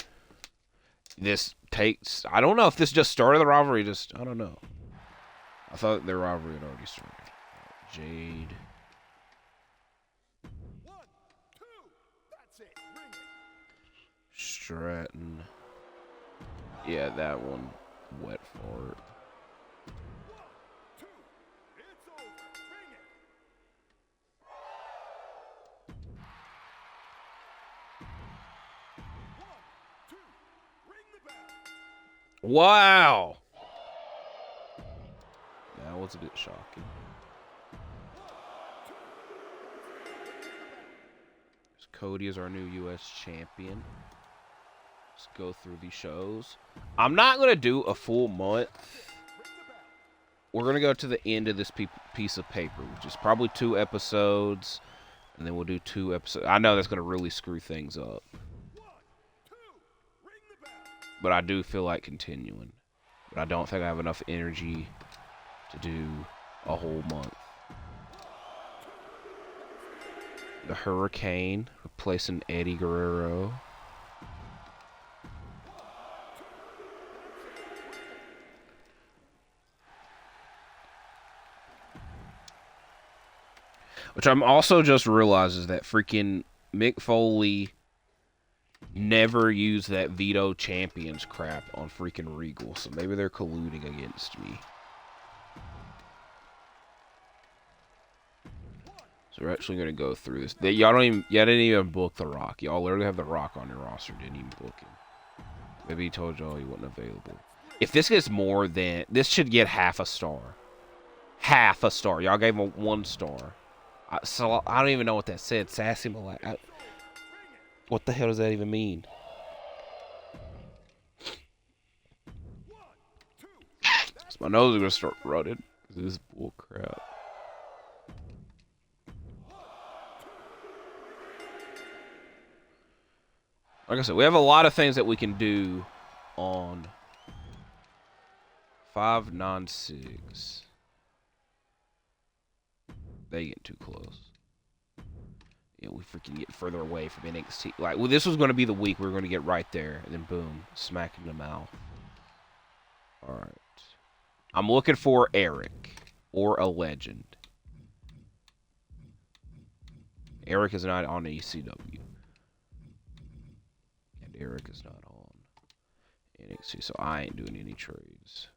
This takes... I don't know if this just started the rivalry. I don't know. I thought their rivalry had already started. Jade. 1, 2, that's it. Ring it. Stratton. Yeah, that one. Wet fart. 1, 2, it's over. Ring it. 1, 2, ring the bell. Wow! That was a bit shocking. Cody is our new U.S. champion. Let's go through these shows. I'm not going to do a full month. We're going to go to the end of this piece of paper, which is probably 2 episodes. And then we'll do 2 episodes. I know that's going to really screw things up. 1, 2, ring the bell. But I do feel like continuing. But I don't think I have enough energy to do a whole month. The Hurricane replacing Eddie Guerrero. Which I'm also just realizes that freaking Mick Foley never used that veto champions crap on freaking Regal. So maybe they're colluding against me. So we're actually going to go through this. Y'all didn't even book The Rock. Y'all literally have The Rock on your roster. Didn't even book him. Maybe he told y'all he wasn't available. If this gets more than... This should get half a star. Half a star. Y'all gave him 1 star. So I don't even know what that said. Sassy Malak. What the hell does that even mean? 1, 2, So my nose is going to start running. This is bull crap. Like I said, we have a lot of things that we can do on 596. They get too close. Yeah, we freaking get further away from NXT. Like, well, this was going to be the week we were going to get right there, and then boom, smack in the mouth. All right. I'm looking for Eric or a legend. Eric is not on ECW. And Eric is not on NXT, so I ain't doing any trades.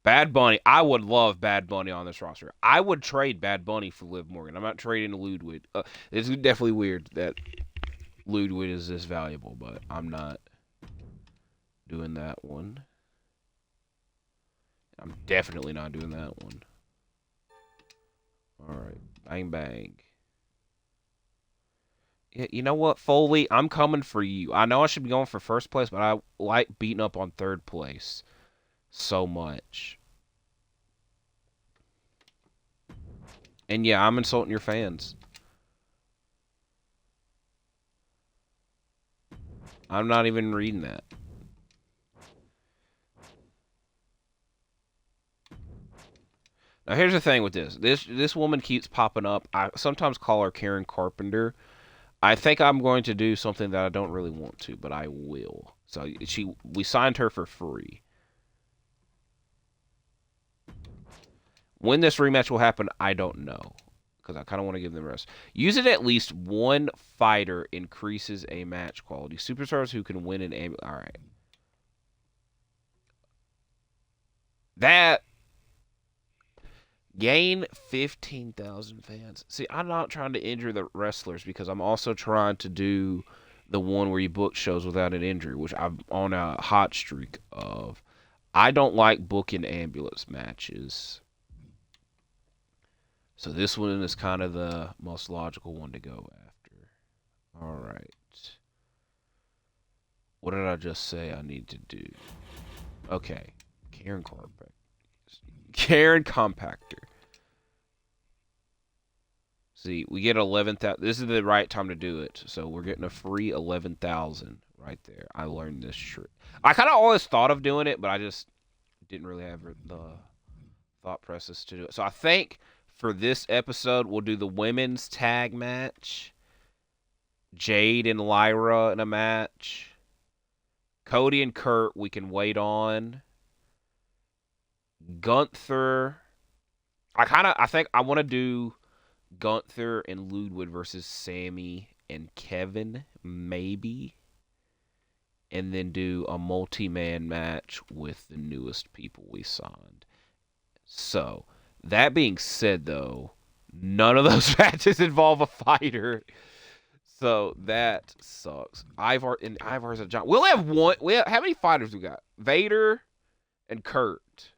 Bad Bunny. I would love Bad Bunny on this roster. I would trade Bad Bunny for Liv Morgan. I'm not trading Ludwig. It's definitely weird that Ludwig is this valuable, but I'm not doing that one. I'm definitely not doing that one. Alright. Bang, bang. Yeah, you know what, Foley? I'm coming for you. I know I should be going for first place, but I like beating up on third place so much. And yeah, I'm insulting your fans. I'm not even reading that. Now here's the thing with this. This woman keeps popping up. I sometimes call her Karen Carpenter. I think I'm going to do something that I don't really want to, but I will. So we signed her for free. When this rematch will happen, I don't know. Because I kind of want to give them rest. Use it at least one fighter increases a match quality. Superstars who can win an ambulance. Alright. That... Gain 15,000 fans. See, I'm not trying to injure the wrestlers because I'm also trying to do the one where you book shows without an injury, which I'm on a hot streak of. I don't like booking ambulance matches. So this one is kind of the most logical one to go after. All right. What did I just say I need to do? Okay. Karen Compactor. Karen Compactor. See, we get 11,000. This is the right time to do it. So we're getting a free 11,000 right there. I learned this trick. I kind of always thought of doing it, but I just didn't really have the thought process to do it. So I think for this episode, we'll do the women's tag match. Jade and Lyra in a match. Cody and Kurt, we can wait on. Gunther. I think I want to do Gunther and Ludwig versus Sammy and Kevin, maybe. And then do a multi-man match with the newest people we signed. So, that being said, though, none of those matches involve a fighter. So, that sucks. Ivar's a giant. We'll have one. How many fighters we got? Vader and Kurt.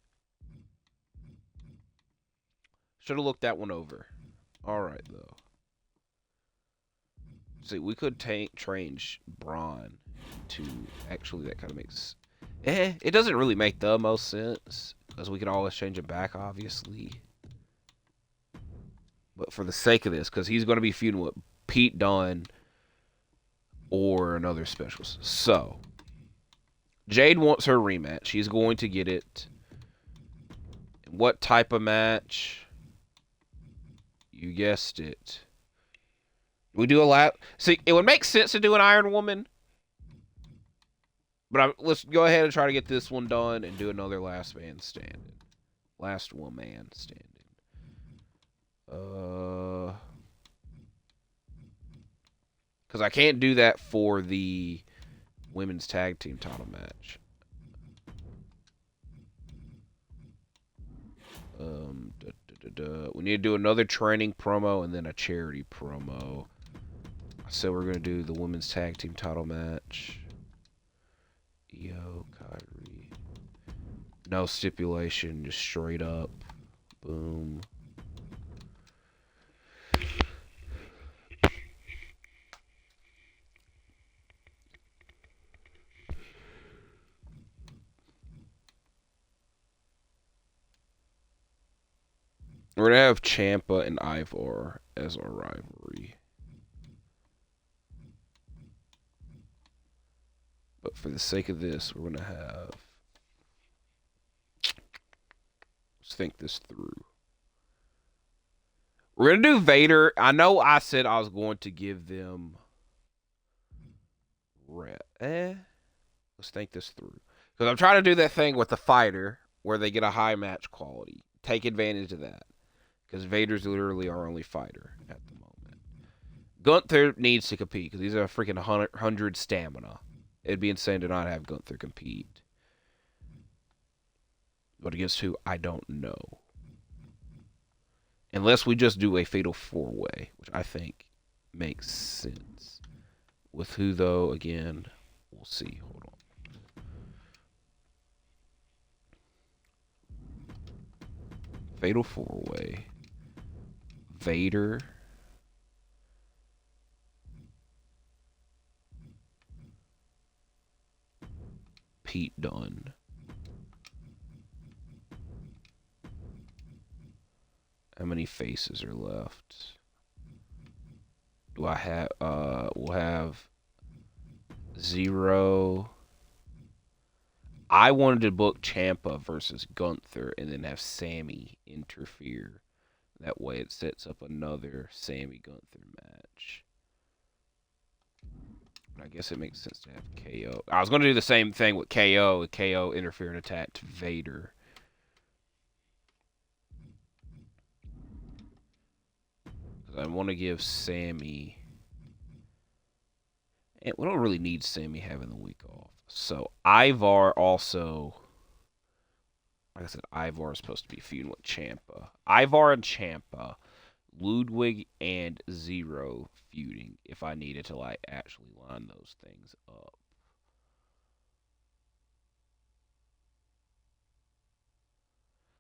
Should have looked that one over. All right, though. See, we could change Braun to... Actually, that kind of makes... it doesn't really make the most sense. Because we can always change it back, obviously. But for the sake of this, because he's going to be feuding with Pete Dunne or another specialist. So, Jade wants her rematch. She's going to get it. What type of match? You guessed it. We do a lap. See, it would make sense to do an Iron Woman. But let's go ahead and try to get this one done and do another last man standing. Last woman standing. Because I can't do that for the women's tag team title match. We need to do another training promo and then a charity promo. So we're going to do the women's tag team title match. Io, Kyrie. No stipulation, just straight up. Boom. We're going to have Ciampa and Ivar as our rivalry. But for the sake of this, we're going to have... Let's think this through. We're going to do Vader. I know I said I was going to give them... Let's think this through. Because I'm trying to do that thing with the fighter where they get a high match quality. Take advantage of that. Because Vader's literally our only fighter at the moment. Gunther needs to compete because he's a freaking 100 stamina. It'd be insane to not have Gunther compete. But against who, I don't know. Unless we just do a fatal 4-way, which I think makes sense. With who, though, again, we'll see. Hold on. Fatal 4-way. Vader. Pete Dunne. How many faces are left? Do I have, we'll have 0. I wanted to book Ciampa versus Gunther and then have Sammy interfere. That way it sets up another Sammy Gunther match. I guess it makes sense to have KO. I was going to do the same thing with KO. With KO interfere and attack to Vader. Because I want to give Sammy... And we don't really need Sammy having the week off. So Ivar also... Like I said, Ivar is supposed to be feuding with Ciampa. Ivar and Ciampa. Ludwig and Zero feuding if I needed to like actually line those things up.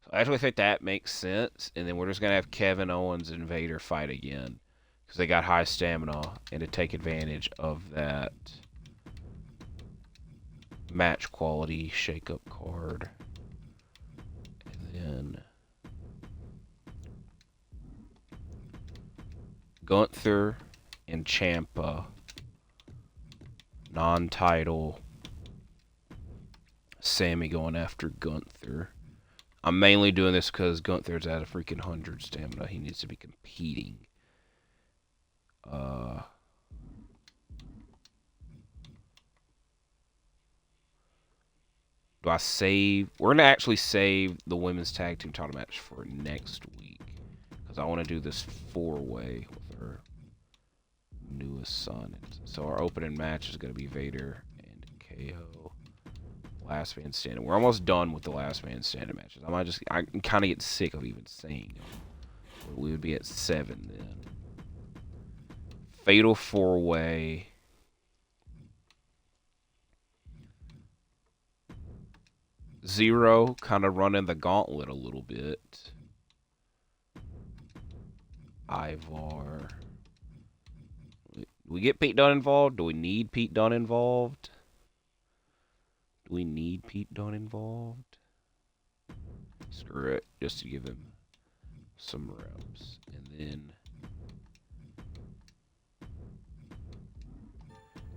So I actually think that makes sense, and then we're just gonna have Kevin Owens and Vader fight again because they got high stamina and to take advantage of that match quality shake-up card. And then Gunther and Ciampa, non-title. Sammy going after Gunther. I'm mainly doing this because Gunther's at a freaking 100 stamina. He needs to be competing. Do I save? We're going to actually save the women's tag team title match for next week. Because I want to do this 4-way with our newest son. So our opening match is going to be Vader and KO. Last man standing. We're almost done with the last man standing matches. I can kind of get sick of even saying them. We would be at 7 then. Fatal 4-way. Zero kind of running the gauntlet a little bit. Ivar. Do we get Pete Dunne involved? Do we need Pete Dunne involved? Do we need Pete Dunne involved? Screw it, just to give him some reps. And then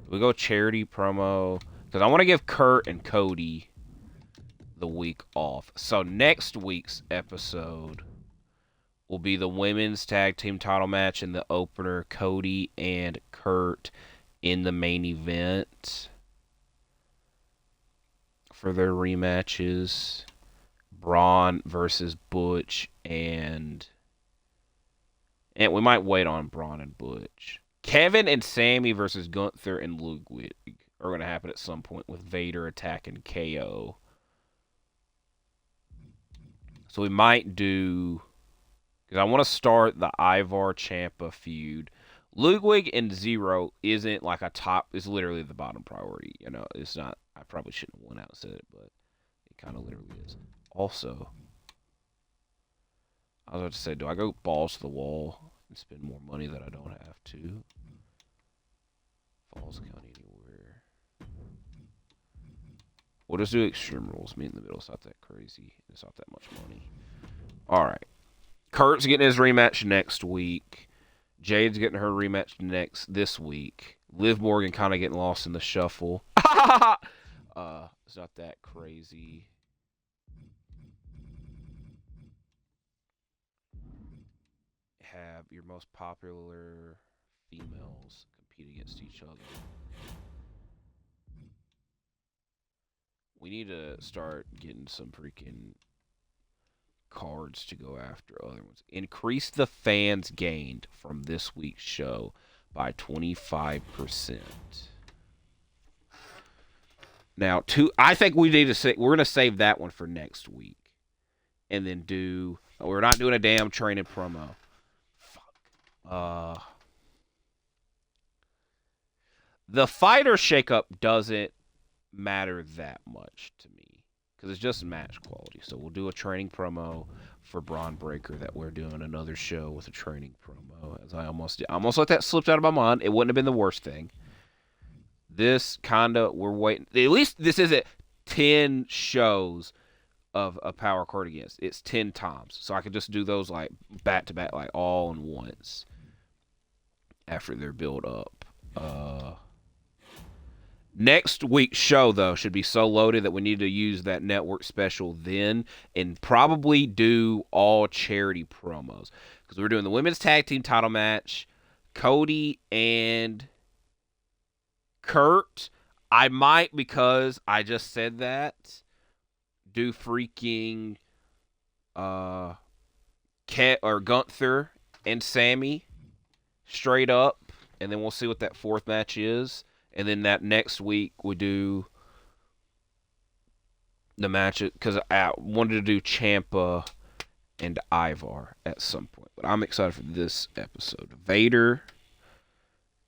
we go charity promo because I want to give Kurt and Cody the week off. So next week's episode will be the women's tag team title match in the opener. Cody and Kurt in the main event for their rematches. Braun versus Butch and we might wait on Braun and Butch. Kevin and Sammy versus Gunther and Ludwig are going to happen at some point with Vader attacking KO. So we might do, because I want to start the Ivar Ciampa feud. Ludwig and Zero isn't like a top, it's literally the bottom priority. You know, it's not, I probably shouldn't have went out and said it, but it kind of literally is. Also, I was about to say, do I go balls to the wall and spend more money that I don't have to? Falls County anywhere. We'll just do Extreme Rules. Meet in the middle. It's not that crazy. It's not that much money. Alright. Kurt's getting his rematch next week. Jade's getting her rematch this week. Liv Morgan kind of getting lost in the shuffle. It's not that crazy. Have your most popular females compete against each other. We need to start getting some freaking cards to go after other ones. Increase the fans gained from this week's show by 25%. Now, I think we need to say we're gonna save that one for next week, and then do. We're not doing a damn training promo. The fighter shakeup doesn't matter that much to me because it's just match quality. So we'll do a training promo for Braun Breaker that we're doing another show with a training promo. As I almost let that slip out of my mind. It wouldn't have been the worst thing. This kinda we're waiting. At least this isn't 10 shows of a power card against. It's 10 times, so I could just do those like back to back, like all in once. After they're built up. Next week's show, though, should be so loaded that we need to use that network special then and probably do all charity promos. Because we're doing the women's tag team title match, Cody and Kurt. I might, because I just said that, do freaking Gunther and Sammy straight up, and then we'll see what that fourth match is. And then that next week we do the match because I wanted to do Ciampa and Ivar at some point. But I'm excited for this episode. Vader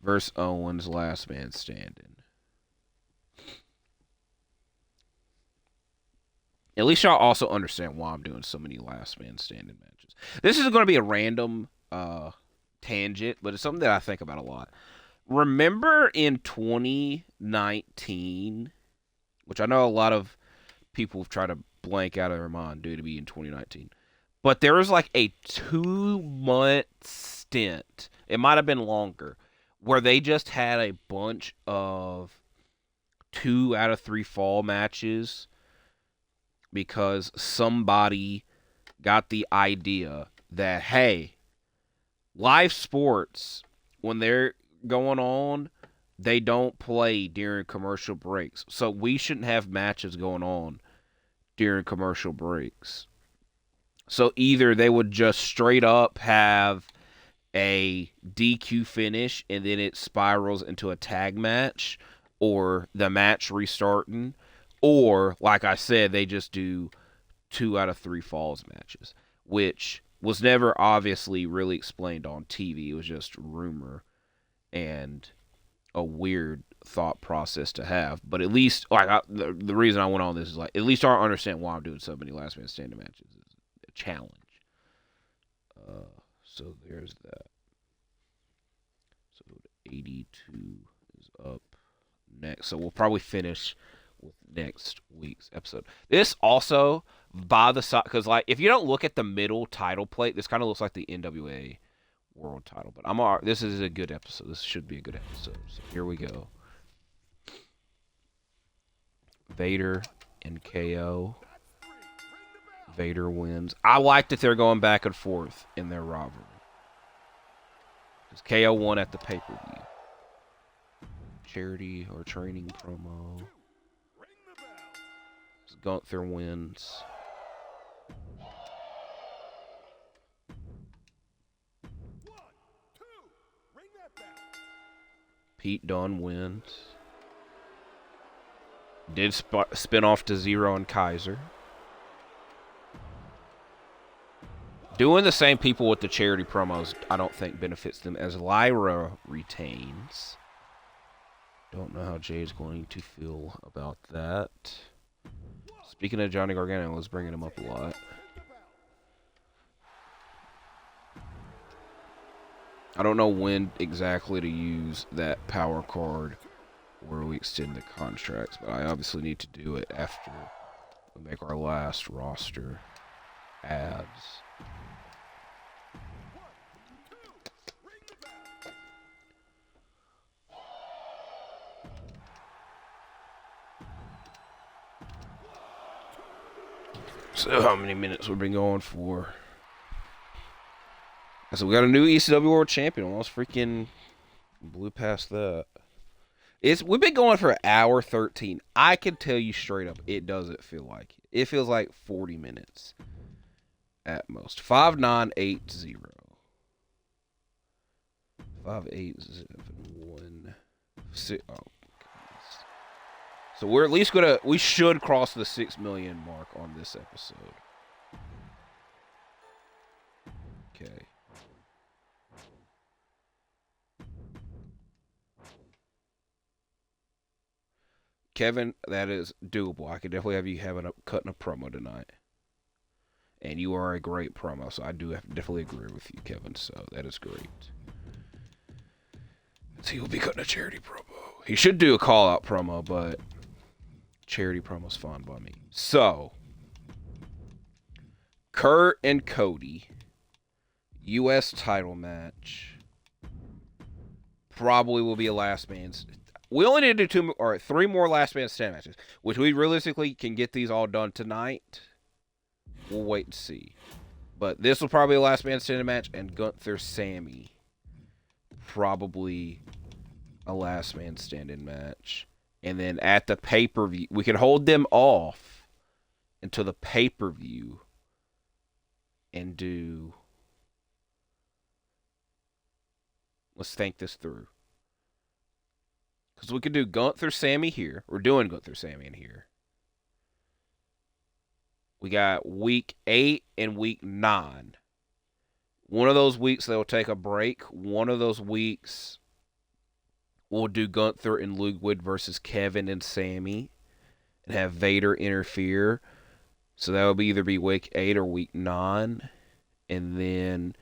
versus Owens, last man standing. At least y'all also understand why I'm doing so many last man standing matches. This is going to be a random tangent, but it's something that I think about a lot. Remember in 2019, which I know a lot of people have tried to blank out of their mind due to be in 2019, but there was like a 2-month stint, it might have been longer, where they just had a bunch of 2 out of 3 fall matches because somebody got the idea that, hey, live sports, when they're going on, they don't play during commercial breaks. So we shouldn't have matches going on during commercial breaks. So either they would just straight up have a DQ finish and then it spirals into a tag match, or the match restarting, or like I said, they just do 2 out of 3 falls matches, which was never obviously really explained on TV. It was just rumor and a weird thought process to have. But at least, the reason I went on this is like, at least I understand why I'm doing so many last man standing matches. It's a challenge. So there's that. So 82 is up next. So we'll probably finish with next week's episode. This also, by the side, because like if you don't look at the middle title plate, this kind of looks like the NWA World Title. But this is a good episode. This should be a good episode. So here we go. Vader and KO. Vader wins. I like that they're going back and forth in their rivalry. Because KO won at the pay-per-view. Charity or training promo. Gunther wins. Pete Dunne wins. Did spin off to Zero and Kaiser. Doing the same people with the charity promos, I don't think benefits them, as Lyra retains. Don't know how Jay's going to feel about that. Speaking of Johnny Gargano, I was bringing him up a lot. I don't know when exactly to use that power card where we extend the contracts, but I obviously need to do it after we make our last roster adds. So how many minutes we've been going for? So we got a new ECW World Champion. Almost freaking blew past that. We've been going for an hour 13. I can tell you straight up, it doesn't feel like it. It feels like 40 minutes at most. 5980. 5871. Oh. So we're at least we should cross the 6 million mark on this episode. Okay. Kevin, that is doable. I could definitely have you cutting a promo tonight. And you are a great promo, so I do definitely agree with you, Kevin. So that is great. So he will be cutting a charity promo. He should do a call-out promo, but charity promo's fine by me. So, Kurt and Cody, U.S. title match, probably will be a last man's. We only need to do 3 more last man stand matches, which we realistically can get these all done tonight. We'll wait and see. But this will probably be a last man standing match, and Gunther Sammy, probably a last man standing match. And then at the pay-per-view, we can hold them off until the pay-per-view and do... Let's think this through. Because we could do Gunther Sammy here. We're doing Gunther Sammy in here. We got week 8 and week 9. One of those weeks they'll take a break. One of those weeks we'll do Gunther and Ludwig versus Kevin and Sammy and have Vader interfere. So that would either be week 8 or week 9. And then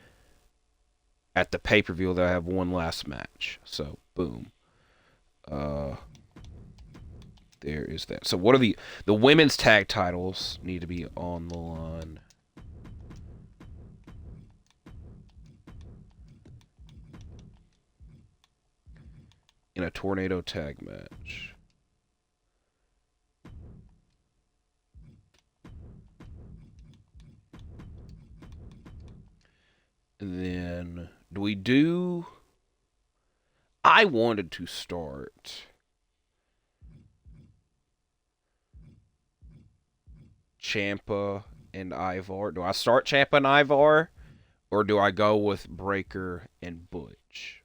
at the pay-per-view they'll have one last match. So boom. There is that. So what are the women's tag titles need to be on the line. In a tornado tag match. And then do we do... I wanted to start Ciampa and Ivar. Do I start Ciampa and Ivar? Or do I go with Breaker and Butch?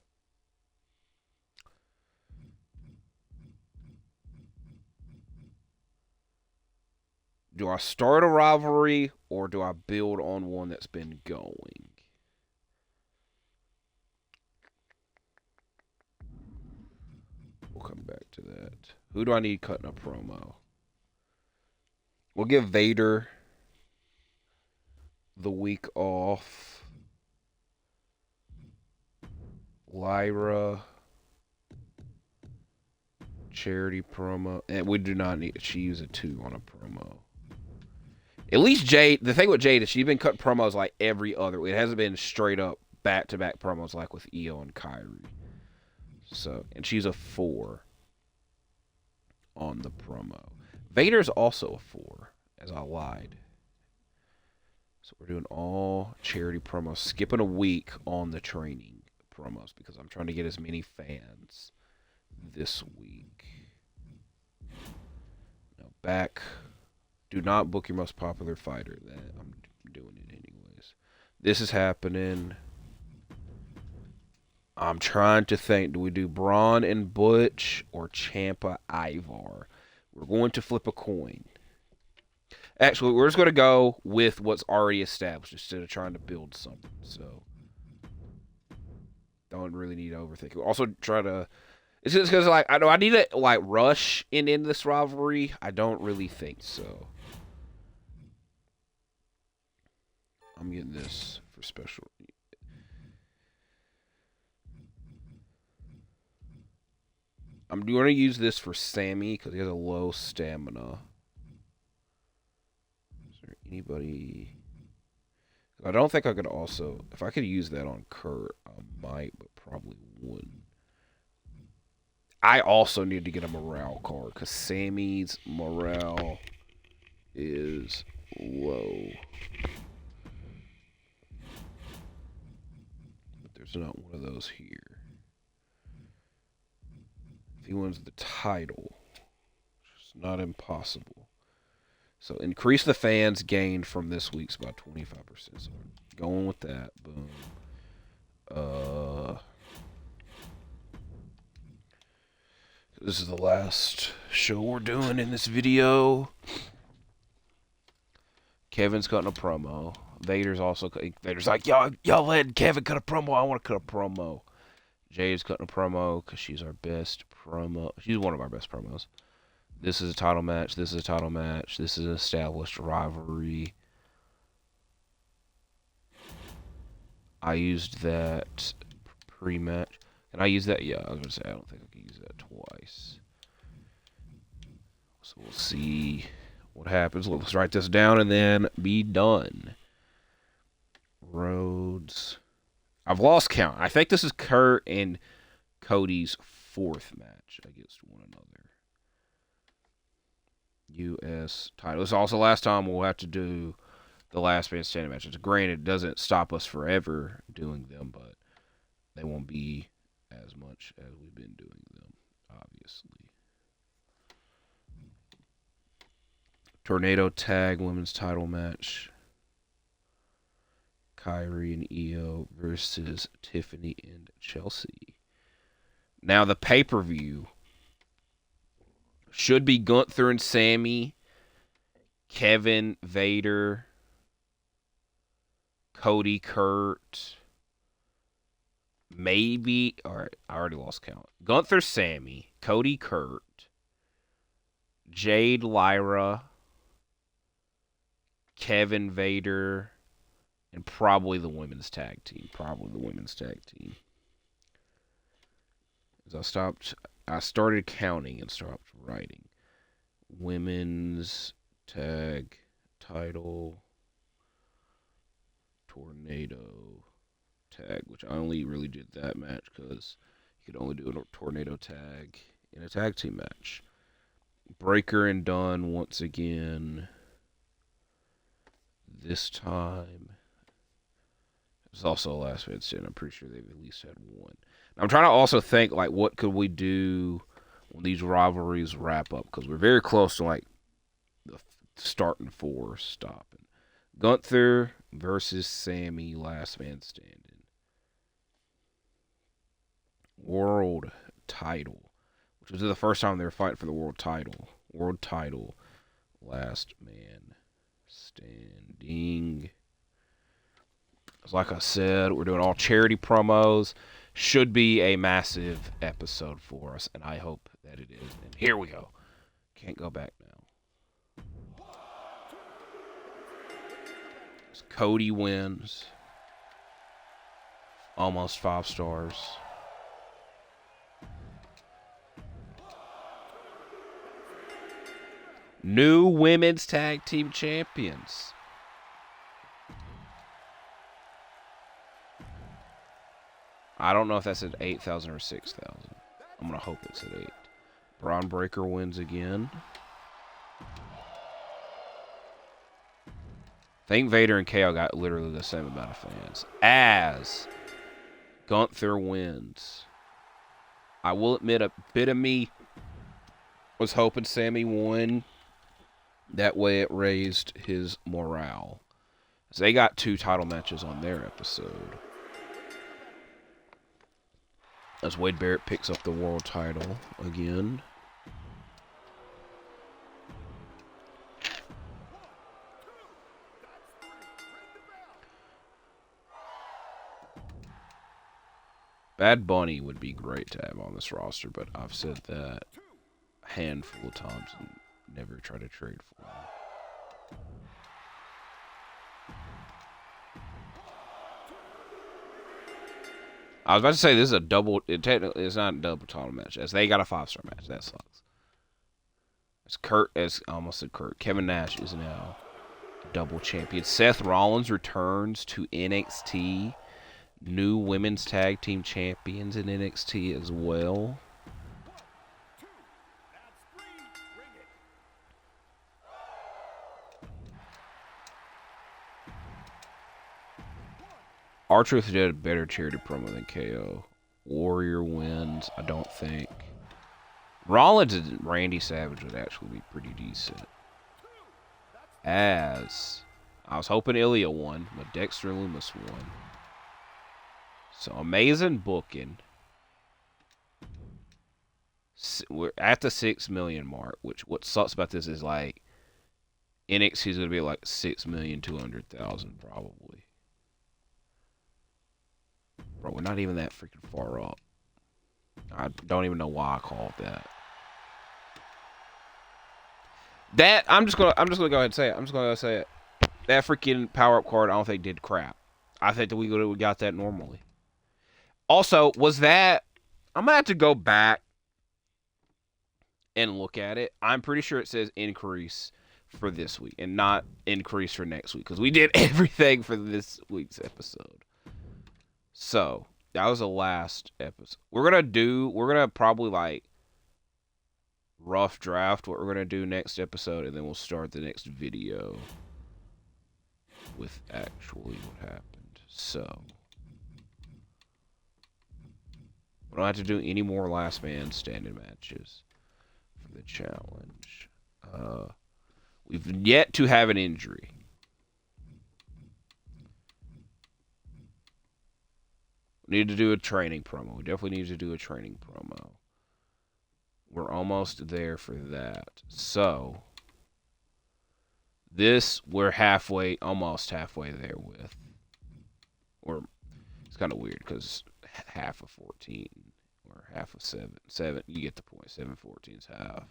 Do I start a rivalry or do I build on one that's been going? We'll come back to that. Who do I need cutting a promo? We'll give Vader the week off. Lyra. Charity promo. And we do not need... She used a 2 on a promo. At least Jade... The thing with Jade is she's been cutting promos like every other week. It hasn't been straight up back-to-back promos like with Io and Kyrie. So... And she's a 4 on the promo. Vader's also a 4, as I lied. So we're doing all charity promos. Skipping a week on the training promos because I'm trying to get as many fans this week. Now back. Do not book your most popular fighter. That I'm doing it anyways. This is happening. I'm trying to think. Do we do Braun and Butch or Ciampa Ivar? We're going to flip a coin. Actually, we're just going to go with what's already established instead of trying to build something. So, don't really need to overthink it. Also, try to... It's just because, like, I know I need to, like, rush in this rivalry. I don't really think so. I'm getting this for special... I'm going to use this for Sammy because he has a low stamina. Is there anybody... I don't think I could also... If I could use that on Kurt, I might, but probably wouldn't. I also need to get a morale card because Sammy's morale is low. But there's not one of those here. If he wins the title, it's not impossible. So increase the fans gained from this week's by 25%. So going with that. Boom. This is the last show we're doing in this video. Kevin's cutting a promo. Vader's like, y'all let Kevin cut a promo. I want to cut a promo. Jay's cutting a promo because she's our best promo. She's one of our best promos. This is a title match. This is a title match. This is an established rivalry. I used that pre-match. Can I use that? Yeah, I was going to say, I don't think I can use that twice. So we'll see what happens. Let's write this down and then be done. Rhodes. I've lost count. I think this is Kurt and Cody's 4th match against one another. U.S. title. This is also the last time we'll have to do the last man standing matches. Granted, it doesn't stop us forever doing them, but they won't be as much as we've been doing them, obviously. Tornado tag women's title match. Kyrie and Io versus Tiffany and Chelsea. Now the pay-per-view should be Gunther and Sammy, Kevin, Vader, Cody, Kurt, maybe. All right, I already lost count. Gunther, Sammy, Cody, Kurt, Jade, Lyra, Kevin, Vader, and probably the women's tag team. As I started counting and stopped writing. Women's tag title tornado tag, which I only really did that match because you could only do a tornado tag in a tag team match. Breaker and Dunn once again. This time, it was also a last man stand. I'm pretty sure they've at least had one. I'm trying to also think, like, what could we do when these rivalries wrap up? Because we're very close to, like, the starting four stopping. Gunther versus Sammy, last man standing. World title, which was the first time they were fighting for the world title. World title, last man standing. Like I said, we're doing all charity promos. Should be a massive episode for us, and I hope that it is. And here we go. Can't go back now. Cody wins. Almost 5 stars. New women's tag team champions. I don't know if that's at 8,000 or 6,000. I'm going to hope it's at 8. Braun Breaker wins again. I think Vader and KO got literally the same amount of fans. As Gunther wins. I will admit, a bit of me was hoping Sammy won. That way it raised his morale. So they got 2 title matches on their episode. As Wade Barrett picks up the world title again. Bad Bunny would be great to have on this roster, but I've said that a handful of times and never try to trade for him. I was about to say this is a double. Technically, it's not a double title match, as they got a 5-star match. That sucks. I almost said Kurt. Kevin Nash is now double champion. Seth Rollins returns to NXT. New women's tag team champions in NXT as well. R-Truth did a better charity promo than KO. Warrior wins, I don't think. Rollins and Randy Savage would actually be pretty decent. As I was hoping Ilya won, but Dexter Lumis won. So amazing booking. We're at the 6 million mark, which what sucks about this is like NXT is going to be like 6,200,000 probably. Bro, we're not even that freaking far up. I don't even know why I called that. I'm just gonna go ahead and say it. That freaking power up card I don't think did crap. I think that we got that normally. Also, was that I'm gonna have to go back and look at it. I'm pretty sure it says increase for this week and not increase for next week because we did everything for this week's episode. So that was the last episode. We're gonna probably like rough draft what we're gonna do next episode, and then we'll start the next video with actually what happened. So we don't have to do any more last man standing matches for the challenge. We've yet to have an injury. We need to do a training promo. We definitely need to do a training promo. We're almost there for that. So, This we're halfway, almost halfway there with. Or it's kind of weird because half of 14 or half of 7, you get the point. 7/14 is half.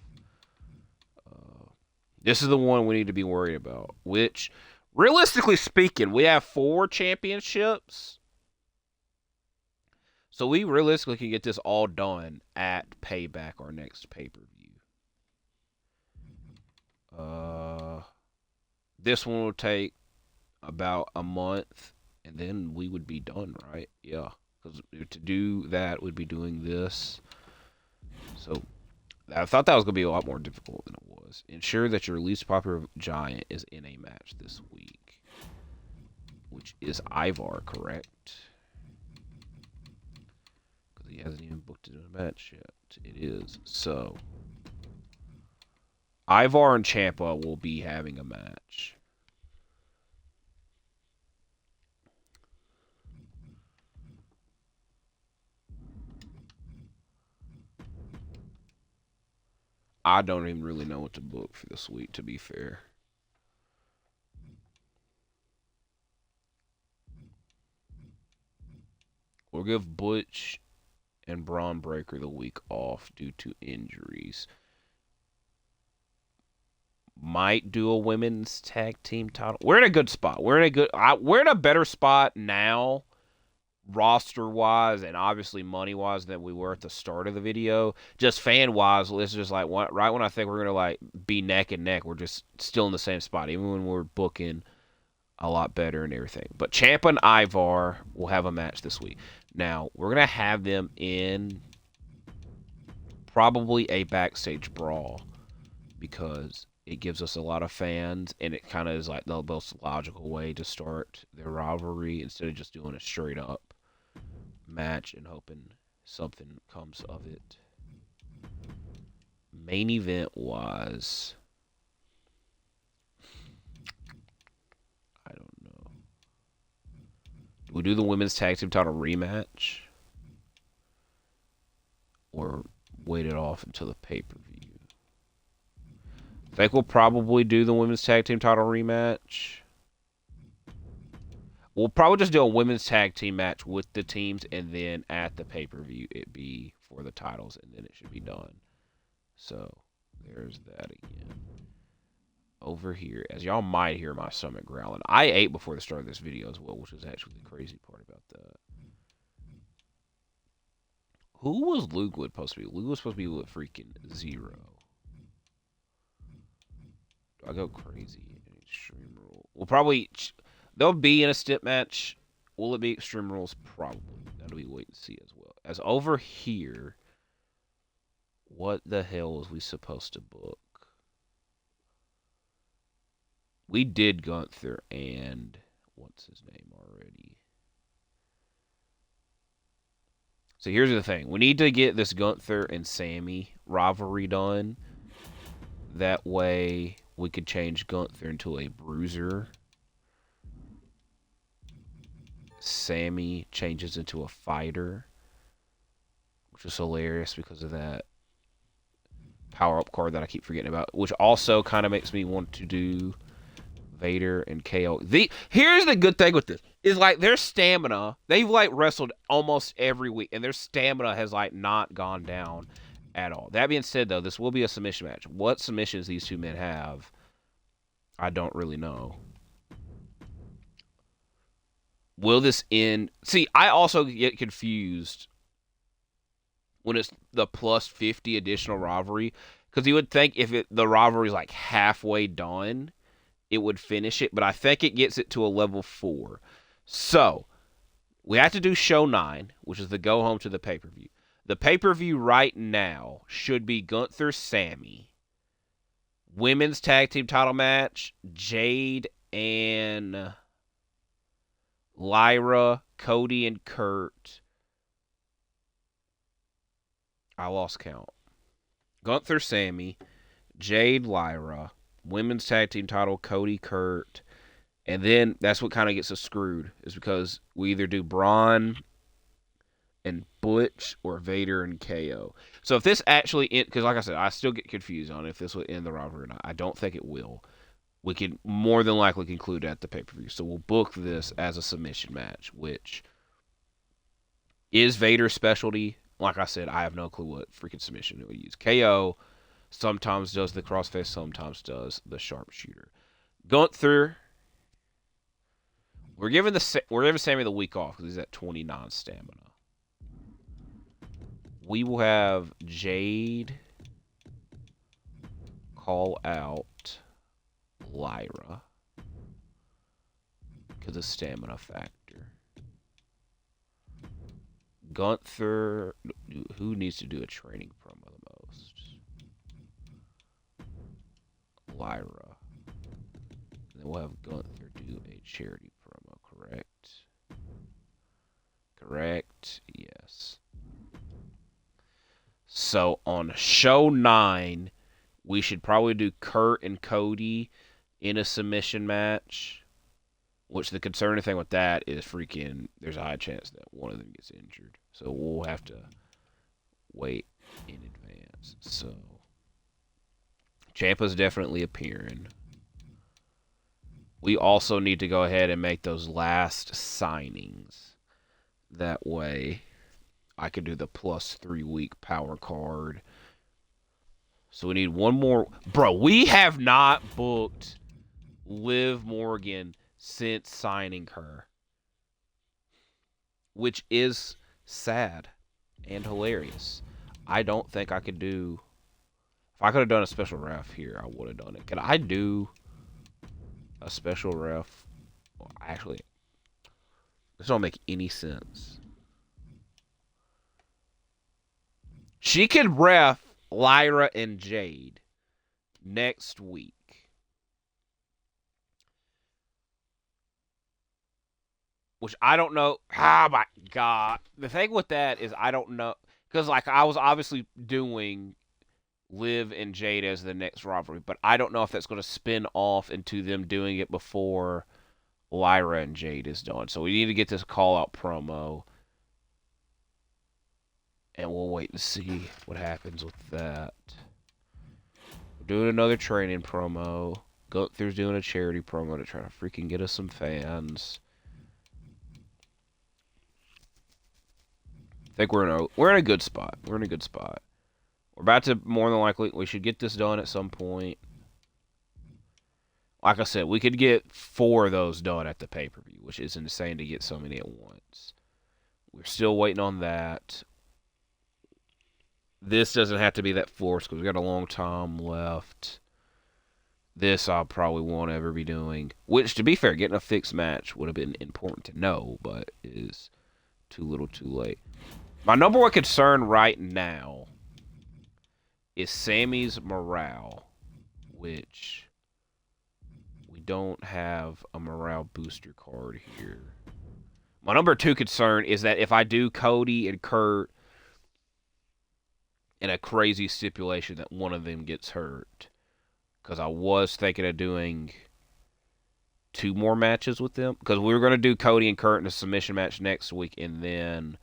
This is the one we need to be worried about. Which, realistically speaking, we have 4 championships. So we realistically can get this all done at Payback, our next pay-per-view. This one will take about a month, and then we would be done, right? Yeah, because to do that, we'd be doing this. So I thought that was going to be a lot more difficult than it was. Ensure that your least popular giant is in a match this week, which is Ivar, correct? Because he hasn't even booked it in a match yet. It is. So Ivar and Ciampa will be having a match. I don't even really know what to book for this week, to be fair. We'll give Butch and Braun Breaker the week off due to injuries. Might do a women's tag team title. We're in a good spot. We're in a better spot now, roster wise and obviously money wise, than we were at the start of the video. Just fan wise, it's just like right when I think we're gonna like be neck and neck, we're just still in the same spot, even when we're booking a lot better and everything. But Ciampa and Ivar will have a match this week. Now we're gonna have them in probably a backstage brawl because it gives us a lot of fans, and it kind of is like the most logical way to start their rivalry instead of just doing a straight up match and hoping something comes of it. Main event wise, I don't know. Do we do the women's tag team title rematch? Or wait it off until the pay per view? I think we'll probably do the women's tag team title rematch. We'll probably just do a women's tag team match with the teams, and then at the pay-per-view, it be for the titles, and then it should be done. So, there's that again. Over here, as y'all might hear my stomach growling. I ate before the start of this video as well, which is actually the crazy part about that. Who was Luke supposed to be? Luke was supposed to be with freaking Zero. I go crazy in Extreme Rule. We'll probably... They'll be in a stip match. Will it be Extreme Rules? Probably. That'll be wait and see as well. As over here, what the hell was we supposed to book? We did Gunther and... What's his name already? So here's the thing. We need to get this Gunther and Sammy rivalry done. That way... we could change Gunther into a bruiser. Sammy changes into a fighter, which is hilarious because of that power-up card that I keep forgetting about, which also kind of makes me want to do Vader and KO. Here's the good thing with this, is like their stamina, they've like wrestled almost every week, and their stamina has like not gone down at all. That being said, though, this will be a submission match. What submissions these two men have, I don't really know. Will this end? See, I also get confused when it's the plus 50 additional rivalry, because you would think if the rivalry is like halfway done, it would finish it, but I think it gets it to a level 4. So, we have to do show 9, which is the go home to the pay-per-view. The pay-per-view right now should be Gunther Sammy. Women's tag team title match, Jade and Lyra, Cody and Kurt. I lost count. Gunther Sammy, Jade Lyra, women's tag team title, Cody Kurt. And then that's what kind of gets us screwed, is because we either do Braun and Butch or Vader and KO. So if this actually, because like I said, I still get confused on if this will end the rivalry or not. I don't think it will. we can more than likely conclude at the pay-per-view. So we'll book this as a submission match, which is Vader's specialty. Like I said, I have no clue what freaking submission it would use. KO sometimes does the crossface, sometimes does the sharpshooter. Gunther, we're giving Sammy the week off because he's at 29 stamina. We will have Jade call out Lyra because of stamina factor. Gunther, who needs to do a training promo the most? Lyra. And then we'll have Gunther do a charity promo, correct? Correct, yes. So on show 9, we should probably do Kurt and Cody in a submission match. Which the concerning thing with that is freaking there's a high chance that one of them gets injured. So we'll have to wait in advance. So Ciampa's definitely appearing. We also need to go ahead and make those last signings. That way I can do the plus 3 week power card. So we need one more. Bro, we have not booked Liv Morgan since signing her, which is sad and hilarious. I don't think I could do. If I could have done a special ref here, I would have done it. Could I do a special ref? Well, actually, this don't make any sense. She could ref Lyra and Jade next week. Which I don't know. Oh my God. The thing with that is I don't know. Because, like, I was obviously doing Liv and Jade as the next rivalry. But I don't know if that's going to spin off into them doing it before Lyra and Jade is done. So we need to get this call-out promo. And we'll wait and see what happens with that. We're doing another training promo. Gunther's doing a charity promo to try to freaking get us some fans. I think we're in a good spot. We're in a good spot. We're about to, more than likely, we should get this done at some point. Like I said, we could get 4 of those done at the pay-per-view, which is insane to get so many at once. We're still waiting on that. This doesn't have to be that forced because we got a long time left. This I probably won't ever be doing. Which, to be fair, getting a fixed match would have been important to know, but is too little too late. My number one concern right now is Sammy's morale, which we don't have a morale booster card here. My number 2 concern is that if I do Cody and Kurt in a crazy stipulation that one of them gets hurt, because I was thinking of doing 2 more matches with them, because we were going to do Cody and Kurt in a submission match next week and then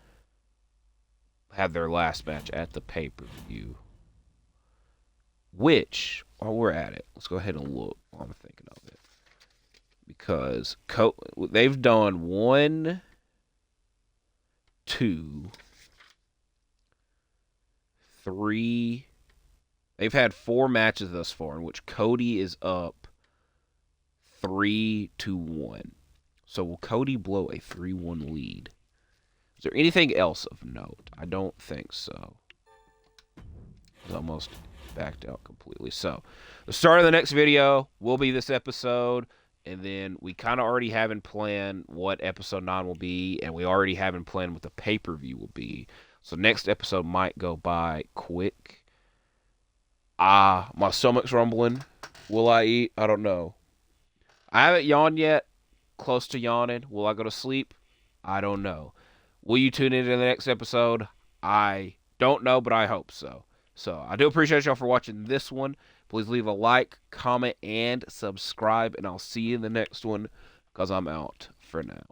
have their last match at the pay-per-view. Which, while we're at it, let's go ahead and look while I'm thinking of it. Because they've done 1, 2, 3. They've had 4 matches thus far in which Cody is up 3-1. So will Cody blow a 3-1 lead? Is there anything else of note? I don't think so. It's almost backed out completely. So, the start of the next video will be this episode, and then we kind of already have in plan what episode 9 will be, and we already have in plan what the pay-per-view will be. So, next episode might go by quick. My stomach's rumbling. Will I eat? I don't know. I haven't yawned yet. Close to yawning. Will I go to sleep? I don't know. Will you tune in to the next episode? I don't know, but I hope so. So, I do appreciate y'all for watching this one. Please leave a like, comment, and subscribe, and I'll see you in the next one, because I'm out for now.